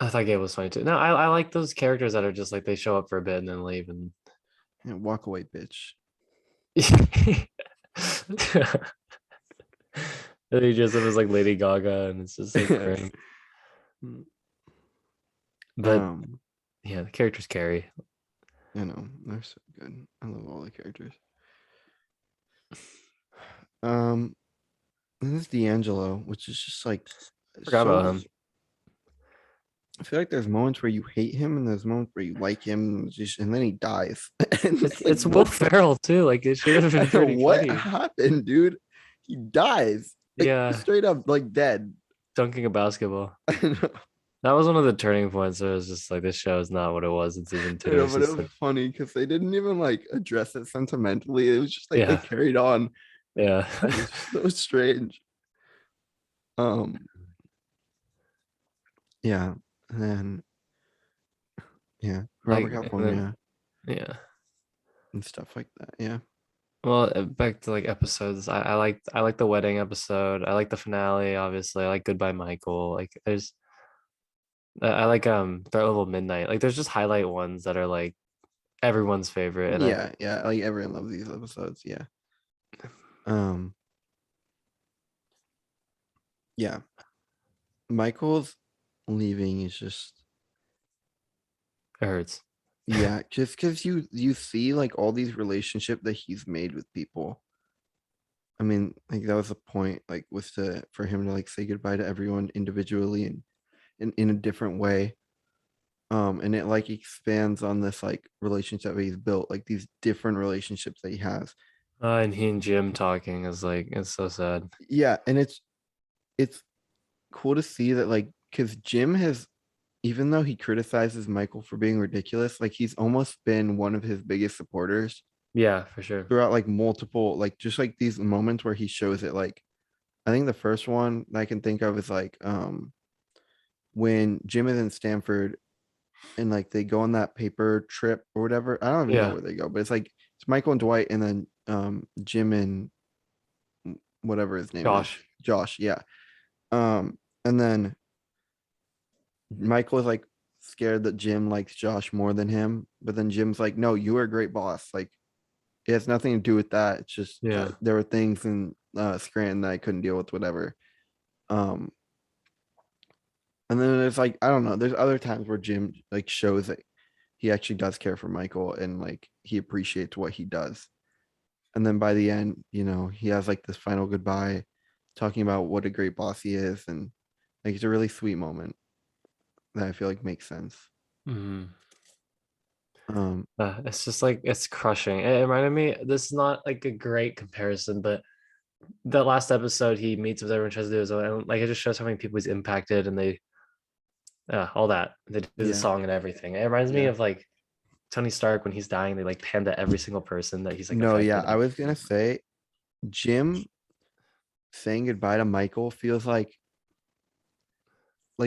I thought Gabe was funny too. No, I like those characters that are just like they show up for a bit and then leave and Yeah, walk away, bitch. and he just was like Lady Gaga and it's just like great. Mm, But um, yeah, the characters carry. you know, they're so good. I love all the characters. Um, and this is D'Angelo, which is just like Forgot about so. him. I feel like there's moments where you hate him, and there's moments where you like him, and then he dies. And it's like, It's Will what? Ferrell too. Like it should have I been know pretty what funny. happened, dude. He dies, like Yeah, straight up, like dead. dunking a basketball. I know, That was one of the turning points. Where it was just like this show is not what it was in season I two. know, It's but it just was like funny because they didn't even like address it sentimentally. It was just like they yeah, carried on. yeah. It's so strange. Um, yeah, and then yeah, Robert Like and then California yeah. and stuff like that. Yeah. Well, back to like episodes. I like the wedding episode. I like the finale, obviously. I like Goodbye Michael. Like there's I like Threat Level Midnight. Like there's just highlight ones that are like everyone's favorite. And I Yeah, yeah, like everyone loves these episodes. Yeah. Um, yeah. Michael's leaving is just it hurts. yeah, just because you see like all these relationship that he's made with people. I mean, like that was the point, like was to for him to like say goodbye to everyone individually and in a different way. And it like expands on this like relationship that he's built, like these different relationships that he has. And he and Jim talking is like it's so sad. Yeah, and it's cool to see that like because Jim has, even though he criticizes Michael for being ridiculous, like he's almost been one of his biggest supporters Yeah, for sure. throughout like multiple, like just like these moments where he shows it. Like I think the first one that I can think of is like when Jim is in Stanford and like they go on that paper trip or whatever. I don't even know Yeah, where they go, but it's like it's Michael and Dwight and then Jim and whatever his name is, Josh. Josh. Yeah. And then Michael is like scared that Jim likes Josh more than him, but then Jim's like, "No, you are a great boss. Like it has nothing to do with that. It's just Yeah. there were things in Scranton that I couldn't deal with, whatever." Um, and then there's like I don't know. There's other times where Jim like shows that he actually does care for Michael and like he appreciates what he does. And then by the end, he has like this final goodbye, talking about what a great boss he is, and like it's a really sweet moment that I feel like makes sense. Mhm. Um, It's just like it's crushing. It reminded me, this is not like a great comparison, but the last episode he meets with everyone, tries to do his own, and like it just shows how many people he's impacted, and they all that. They did the yeah, song and everything. It reminds me yeah. of like Tony Stark when he's dying, they like panned to every single person that he's like No, yeah. affected. I was gonna say Jim saying goodbye to Michael feels like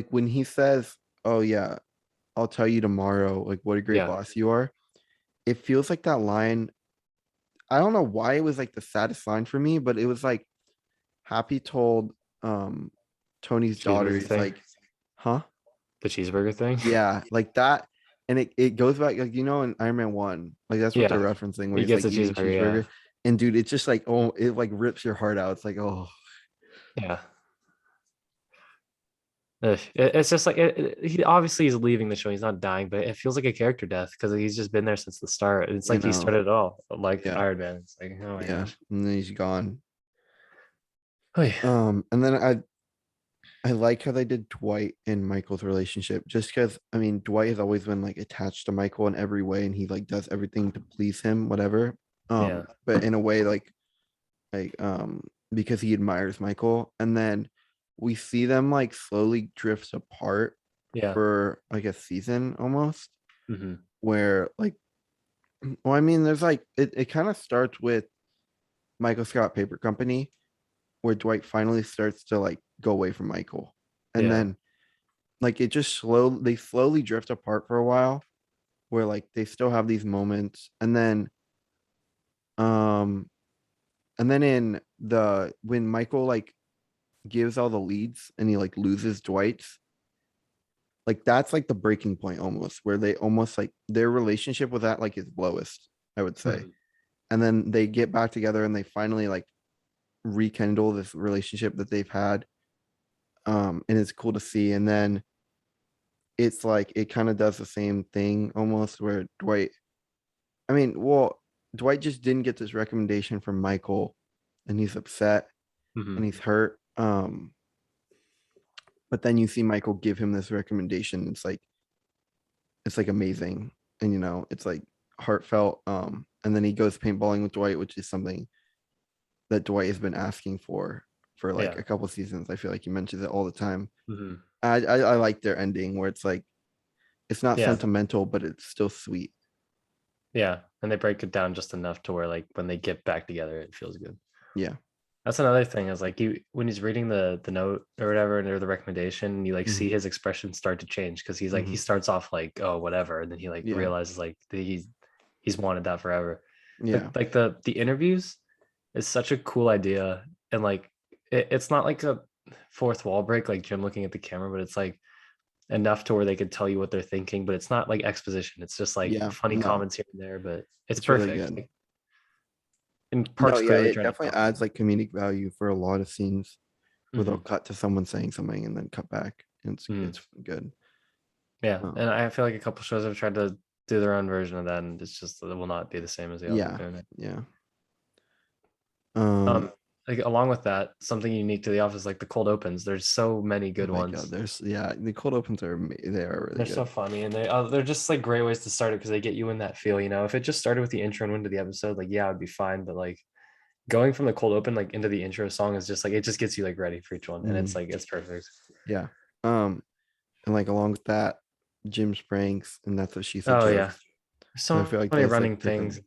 when he says, "Oh yeah, I'll tell you tomorrow," like what a great Yeah. boss you are. It feels like that line. I don't know why it was like the saddest line for me, but it was like Happy told um Tony's daughter, Cheeseburger he's thing. like, huh? The cheeseburger thing. Yeah, like that. And it goes back, like, in Iron Man 1, like that's what they're Yeah. referencing, where He he's gets like a eating cheeseburger. Yeah. cheeseburger. And dude, it's just like, oh, it like rips your heart out. It's like, oh, Yeah. It's just like he obviously is leaving the show. He's not dying, but it feels like a character death because he's just been there since the start. It's you like he know, started it all, like yeah, Iron Man. It's like, oh my yeah. gosh. And then he's gone. Oh yeah. And then I like how they did Dwight and Michael's relationship, just because I mean Dwight has always been like attached to Michael in every way, and he like does everything to please him, whatever. Yeah. But in a way like because he admires Michael, and then we see them like slowly drift apart Yeah. for like a season almost, Hmm. where like well, I mean, there's like it kind of starts with Michael Scott Paper Company, where Dwight finally starts to like go away from Michael. And Yeah. then like it just they slowly drift apart for a while, where like they still have these moments. Um and then in the when Michael like gives all the leads and he like loses Dwight's, like that's like the breaking point almost, where they almost like their relationship was at like its lowest, I would say. Hmm. And then they get back together and they finally like rekindle this relationship that they've had. And it's cool to see. And then it's like it kind of does the same thing almost, where I mean, well, Dwight just didn't get this recommendation from Michael and he's upset and Hmm. he's hurt. But then you see Michael give him this recommendation. It's like amazing. And it's like heartfelt. And then he goes paintballing with Dwight, which is something that Dwight has been asking for like Yeah. a couple seasons. I feel like he mentions it all the time. Hmm. I like their ending where it's like it's not Yeah. sentimental, but it's still sweet. Yeah. And they break it down just enough to where like when they get back together, it feels good. Yeah. That's another thing is like you when he's reading the note or whatever or the recommendation, you like Hmm. see his expression start to change because he Hmm. starts off like, oh whatever, and then he like Yeah. realizes like that he's wanted that forever. Yeah. Like the interviews is such a cool idea, and like it's not like a fourth wall break like Jim looking at the camera, but it's like enough to where they could tell you what they're thinking, but it's not like exposition. It's just like Yeah. funny No, comments here and there, but it's it's really perfect. good. Like, and No, Park's yeah, clearly it trying to definitely tell you. adds like comedic value for a lot of scenes where they'll Mhm, cut to someone saying something and then cut back. mhm. It's good. Yeah, Um, and I feel like a couple shows have tried to do their own version of that, and it's just it will not be the same as The Office yeah, doing it. yeah. Um, like along with that, something unique to The Office, like the cold opens. There's so many Oh good my God, ones. there's the cold opens are they are really They're so good. funny, and they're just like great ways to start it because they get you in that feel. If it just started with the intro and went to the episode, like yeah, it'd be fine. But like going from the cold open like into the intro song is just like it just gets you like ready for each one, and it's Mhm. like it's perfect. Yeah. And like along with that, Jim's pranks and that's what she said Oh yeah, jokes. there's And I so feel like many that's running like different. things.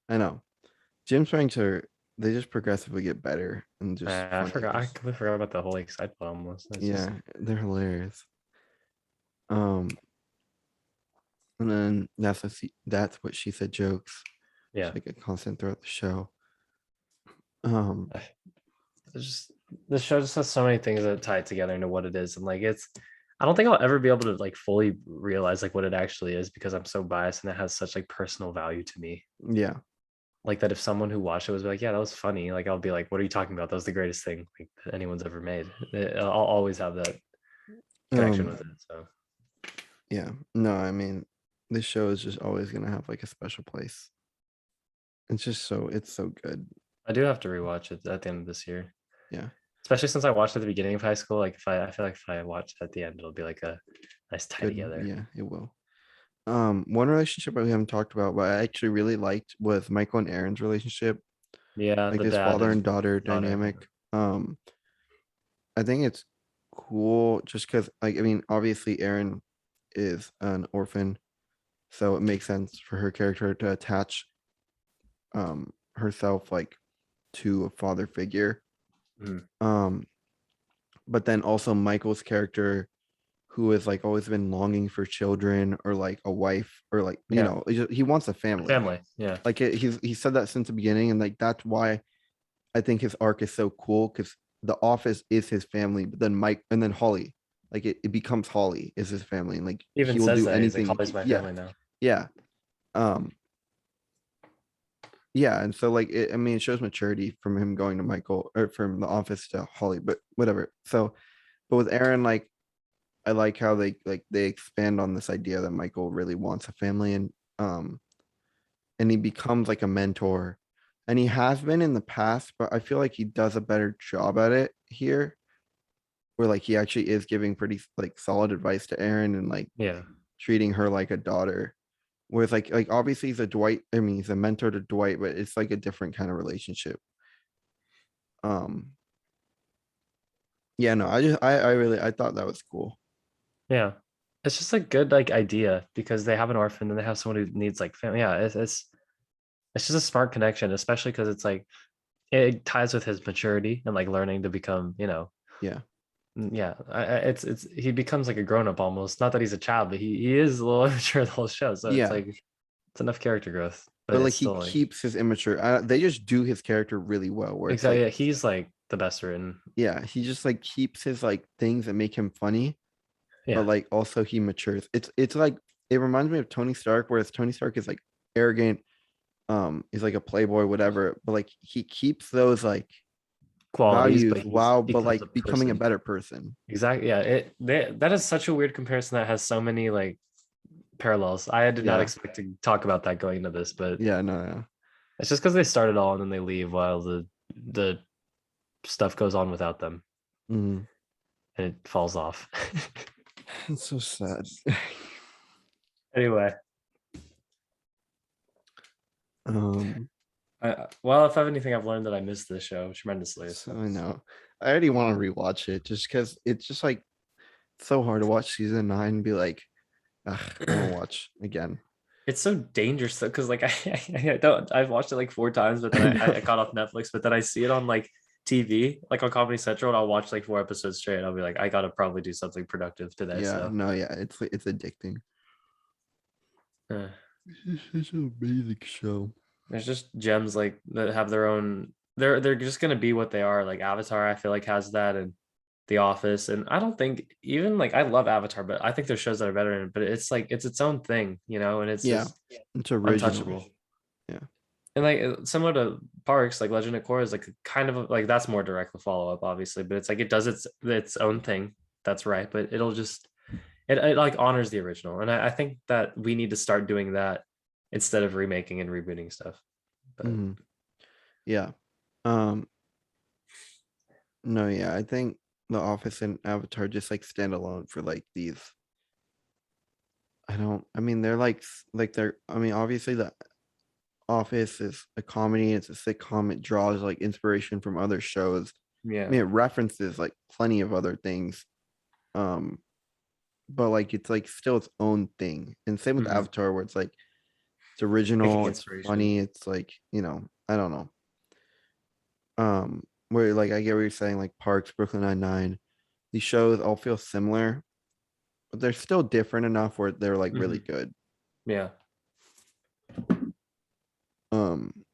I know. Jim's pranks are they just progressively get better and just I funny. forgot. I Just completely forgot about the whole like side plot almost. It's just yeah, they're hilarious. Um, and then that's what she said jokes. It's yeah. like a constant throughout the show. Um, It's just the show just has so many things that tie it together into what it is, and like it's. I don't think I'll ever be able to like fully realize like what it actually is because I'm so biased and it has such like personal value to me. yeah. Like that if someone who watched it was like, yeah, that was funny. Like I'll be like, what are you talking about? That was the greatest thing like that anyone's ever made. I'll always have that connection Um, with it. So yeah. No, I mean, this show is just always gonna have like a special place. It's so good. I do have to rewatch it at the end of this year, Yeah. especially since I watched it at the beginning of high school. Like if I feel like if I watch it at the end, it'll be like a nice tie Good. together. Yeah, it will. One relationship we haven't talked about, but I actually really liked was Michael and Aaron's relationship, Yeah, like the his dad father and and daughter daughter. dynamic. I think it's cool just because, like, I mean, obviously Aaron is an orphan, so it makes sense for her character to attach herself like to a father figure. Mhm. Um, but then also Michael's character who has like always been longing for children or like a wife or like Yeah, he wants a a family. family. Yeah, Like he said that since the beginning, and like that's why I think his arc is so cool because the office is his family, but then Mike and then Holly, like it becomes Holly is his family, and like he even he will says do that he's like, anything. Holly's my Yeah, family now. yeah, um, yeah, and so like I mean, it shows maturity from him going to Michael or from the office to Holly, but whatever. So, but with Aaron, like I like how they expand on this idea that Michael really wants a family um and he becomes like a mentor. And he has been in the past, but I feel like he does a better job at it here, where like he actually is giving pretty like solid advice to Aaron and like Yeah, treating her like a daughter. Whereas like obviously he's a Dwight, I mean he's a mentor to Dwight, but it's like a different kind of relationship. Um yeah, no, I really I thought that was cool. yeah. It's just a good like idea because they have an orphan and they have someone who needs like family. Yeah, it's just a smart connection, especially because it's like it ties with his maturity and like learning to become, Yeah. yeah. It's he becomes like a grown up almost. Not that he's a child, but he is a little immature the whole show. So it's Yeah. like it's enough character growth, but But it's like he still like keeps his immature. They just do his character really well where it's exactly. like Yeah, he's like the best written. yeah, he just like keeps his like things that make him funny, but Yeah, like also he matures. It's like it reminds me of Tony Stark, whereas Tony Stark is like arrogant, he's like a playboy, whatever, but like he keeps those like qualities, but values he wow, but becomes a like becoming a person. better person. Exactly. Yeah. That is such a weird comparison that has so many like parallels. I did not Yeah. expect to talk about that going into this, but Yeah, no, no. it's just because they start it all and then they leave while the stuff goes on without them Mhm. and it falls off. It's so sad. Anyway, um, well, if I have anything I've learned that I missed this show tremendously. so I know. I already want to rewatch it just because it's just like so hard to watch season 9 and be like, ugh, I want to watch again. It's so dangerous though, because like I don't I've watched it like 4 times, but then I know. I caught off Netflix, but then I see it on like TV, like on Comedy Central, and I'll watch like 4 episodes straight. And I'll be like, I gotta probably do something productive today. Yeah, So no, yeah, it's addicting. uh, It's such an amazing show. There's just gems like that have their own. They're just gonna be what they are. Like Avatar, I feel like has that, and The Office, and I don't think even like I love Avatar, but I think there's shows that are better in it. But it's like it's its own thing, and it's Yeah, just it's original. untouchable. Yeah. And like similar to Parks, like Legend of Korra is like kind of like that's more direct follow up, obviously, but it's like it does its own thing. That's right, but it like honors the original, and I think that we need to start doing that instead of remaking and rebooting stuff. But Mhm. Yeah. Um, no, yeah, I think The Office and Avatar just like stand alone for like these. I mean, they're like they're, I mean, obviously the Office is a comedy, it's a sitcom, it draws like inspiration from other shows. I yeah, mean, it references like plenty of other things. Um, but like it's like still its own thing. And same with mhm. Avatar, where it's like it's Taking original, it's inspiration. funny, it's like, I don't know. Where like I get what you're saying, like Parks, Brooklyn Nine-Nine, these shows all feel similar, but they're still different enough where they're like really Mhm. good. Yeah, Um,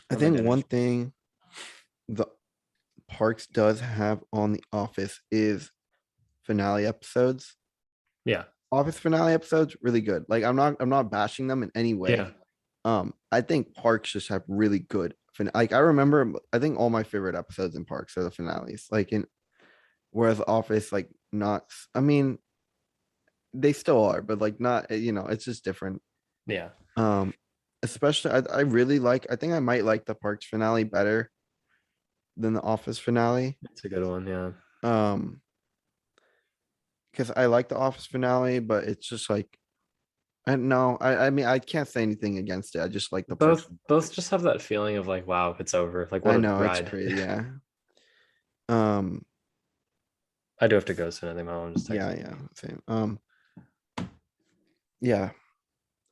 I I'm a think one Dennis. thing the Parks does have on The Office is finale episodes. Yeah, Office finale episodes, really good. Like I'm not bashing them in any way. yeah, I think Parks just have really good like I remember I think all my favorite episodes in Parks are the finales. Like in whereas Office, like not I mean, they still are, but like not, it's just different. yeah. Um, especially I really like I think I might like the Parks finale better than the Office finale. It's a good one. Yeah, Um, because I like the Office finale, but it's just like I no, I mean I can't say anything against it. I just like the Parks. both just have that feeling of like, wow, it's over. Like, what I a know it's ride. crazy, yeah. Um, I do have to go soon. I think my mom just yeah, texted yeah, me. same. Yeah.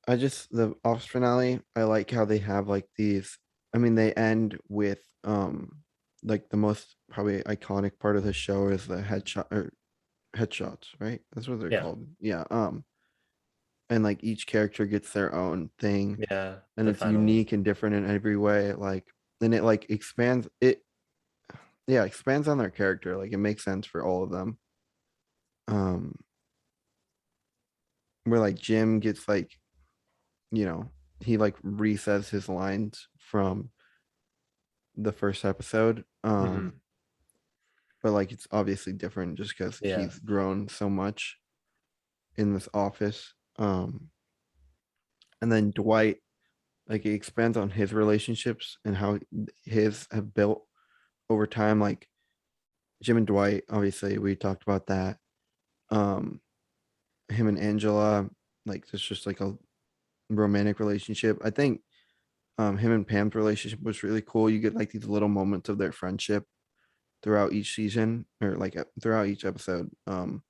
I just the Office finale, I like how they have like these. I mean, they end with like the most probably iconic part of the show is the headshot or headshots, right? That's what they're Yeah, called. Yeah. And like each character gets their own thing yeah. and The it's final one. unique and different in every way. Like and it like expands it, yeah, expands on their character. Like it makes sense for all of them. Um, where like Jim gets like, you know, he like resays his lines from the first episode. Hmm. But like it's obviously different just because Yeah. he's grown so much in this office. And then Dwight, like he expands on his relationships and how his have built over time. Like Jim and Dwight, obviously, we talked about that. Um, him and Angela, like it's just like a romantic relationship. I think him and Pam's relationship was really cool. You get like these little moments of their friendship throughout each season or like throughout each episode. And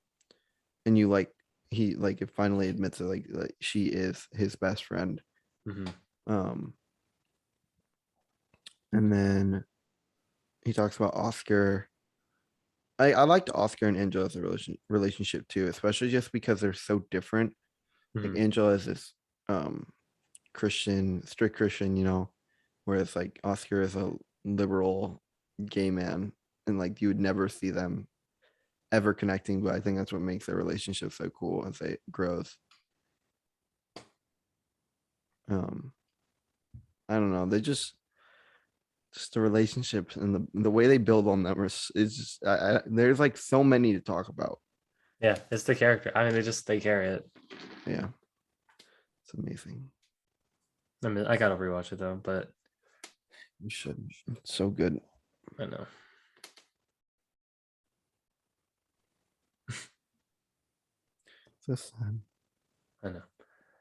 you like he like it finally admits that like she is his best friend. Hmm. Um, and then he talks about Oscar. I liked Oscar and Angela's relationship too, especially just because they're so different. Like Hmm. Angela is this um Christian, strict Christian, whereas like Oscar is a liberal gay man, and like you would never see them ever connecting. But I think that's what makes their relationship so cool as it grows. Um, I don't know. They just the relationships and the way they build on them is just there's like so many to talk about. Yeah, it's the character. I mean, they carry it. Yeah, it's amazing. I mean, I gotta rewatch it though, but You should. It's so good. I know. So sad. I know.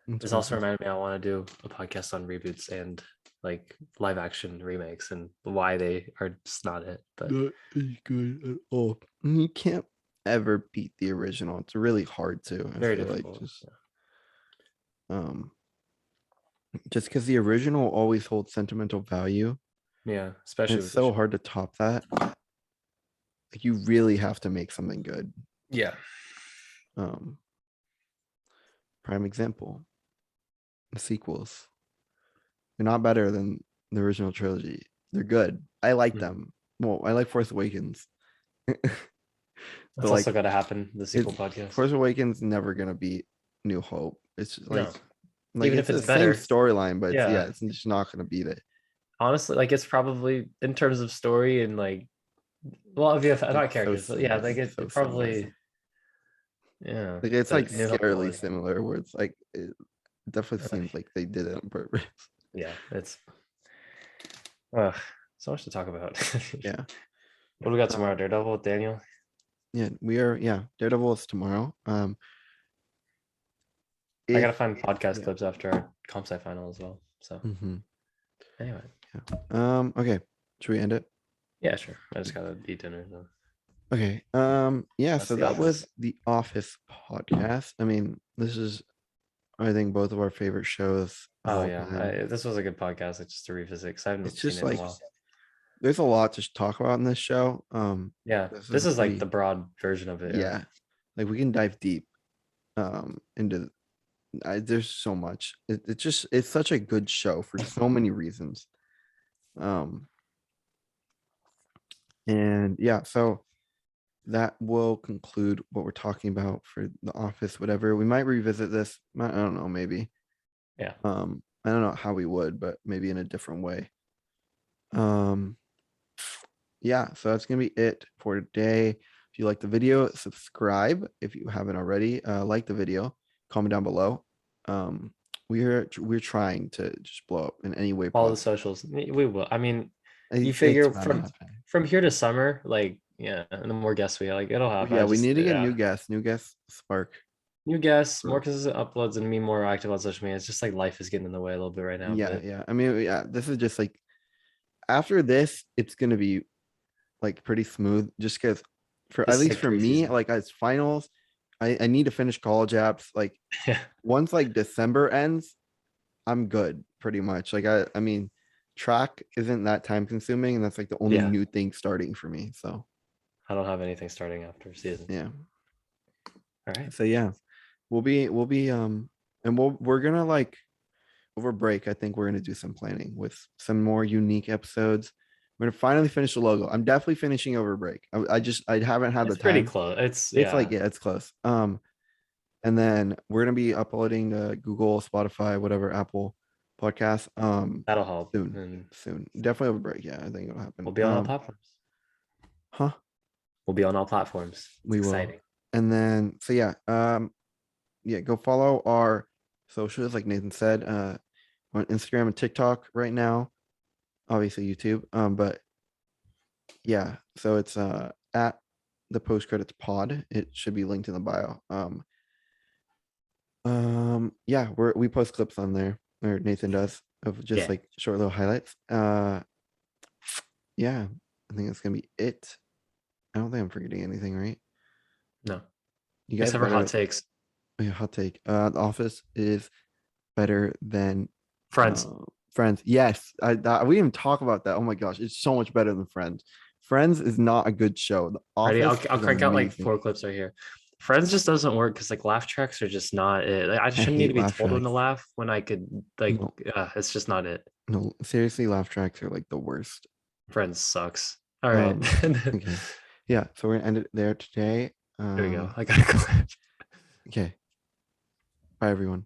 It's This really also sad. reminded me I want to do a podcast on reboots and like live action remakes and why they are just not it. But Not as good at all. You can't ever beat the original. It's really hard to. I very feel like difficult. um just because the original always holds sentimental value, Yeah, and especially it's with the so show. hard to top that. Like you really have to make something good. Yeah. Um, Prime example, the sequels. They're not better than the original trilogy. They're good. I like Mhm. them. Well, I like Force Awakens. But That's like also gotta happen, the sequel it's podcast. Force Awakens never gonna beat New Hope. It's just No, like even it's if it's the same better, storyline, but yeah. it's just not gonna beat it. Honestly, like it's probably in terms of story and like, well, if you have Like not so characters, but yeah, similar. like It's so it similar. probably, yeah. Like it's like But New Hope scarily was, similar where it's like it definitely seems like they did it on purpose. yeah, it's uh, so much to talk about. Yeah. What do we got tomorrow? Um, Daredevil with Daniel. yeah, we are Daredevil is tomorrow. I gotta If find podcast yeah. clips after our comp sci final as well. So hmm anyway, Yeah. Okay. Should we end it? yeah, sure. I just gotta eat dinner though. Okay. Yeah, That's so The that was Office. the Office podcast. I mean, this is I think both of our favorite shows of Oh all yeah, time. this was a good podcast. Just to revisit because I It's haven't seen just it in a like while. there's a lot to talk about in this show. Yeah, This is this a is like the pretty broad version of it. Yeah, yeah, like we can dive deep into there's so much. It's such a good show for so many reasons. Um and yeah, so that will conclude what we're talking about for The Office, whatever. We might revisit this. I don't know, maybe. yeah. I don't know how we would, but maybe in a different way. Um, yeah, so that's gonna be it for today. If you like the video, subscribe if you haven't already. Like the video, comment down below. Um, we're trying to just blow up in any way All the possible. socials. We will. I mean, you It's figure bound to happen. from here to summer, like yeah, and the more guests we have, like it'll happen. Yeah, I we just need to get yeah, new guests spark. new guests, more Or- consistent uploads, and me more active on social media. It's just like life is getting in the way a little bit right now. Yeah, But yeah. I mean, yeah, this is just like after this, it's gonna be like pretty smooth just because for this at is least like for me, preseason. like as finals, I need to finish college apps. Like Yeah, once like December ends, I'm good pretty much. Like I mean, track isn't that time consuming, and that's like the only yeah. new thing starting for me. So I don't have anything starting after season. yeah. All right. So yeah, we'll be and we're gonna like over break, I think we're gonna do some planning with some more unique episodes. We're gonna finally finish the logo. I'm definitely finishing over break. I haven't had the It's pretty time. close. It's It's like yeah. yeah, it's close. And then we're gonna be uploading Google, Spotify, whatever, Apple podcast. That'll help. Soon, And soon. Definitely over break. Yeah, I think it'll happen. we'll be on all platforms. Huh? We'll be on all platforms. It's We will. exciting. And then so yeah, yeah, go follow our socials, like Nathan said, on Instagram and TikTok right now. Obviously YouTube. But yeah, so it's at the post credits pod. It should be linked in the bio. Yeah, we post clips on there, or Nathan does, of just Yeah. like short little highlights. Yeah, I think that's gonna be it. I don't think I'm forgetting anything, right? No. You guys Except for hot better. takes. Oh, yeah, hot take. The Office is better than Friends. Friends. Yes, we didn't even talk about that. Oh my gosh, it's so much better than Friends. Friends is not a good show. The Ready? Office I'll is crank out like amazing. 4 clips right here. Friends just doesn't work because like laugh tracks are just not it. Like, I I shouldn't need to hate be laugh told when to tracks. laugh when I could like No, it's just not it. no, seriously, laugh tracks are like the worst. Friends sucks. All right. Um, okay. Yeah, so we're gonna end it there today. There we go. I got a clip. Okay. Bye everyone.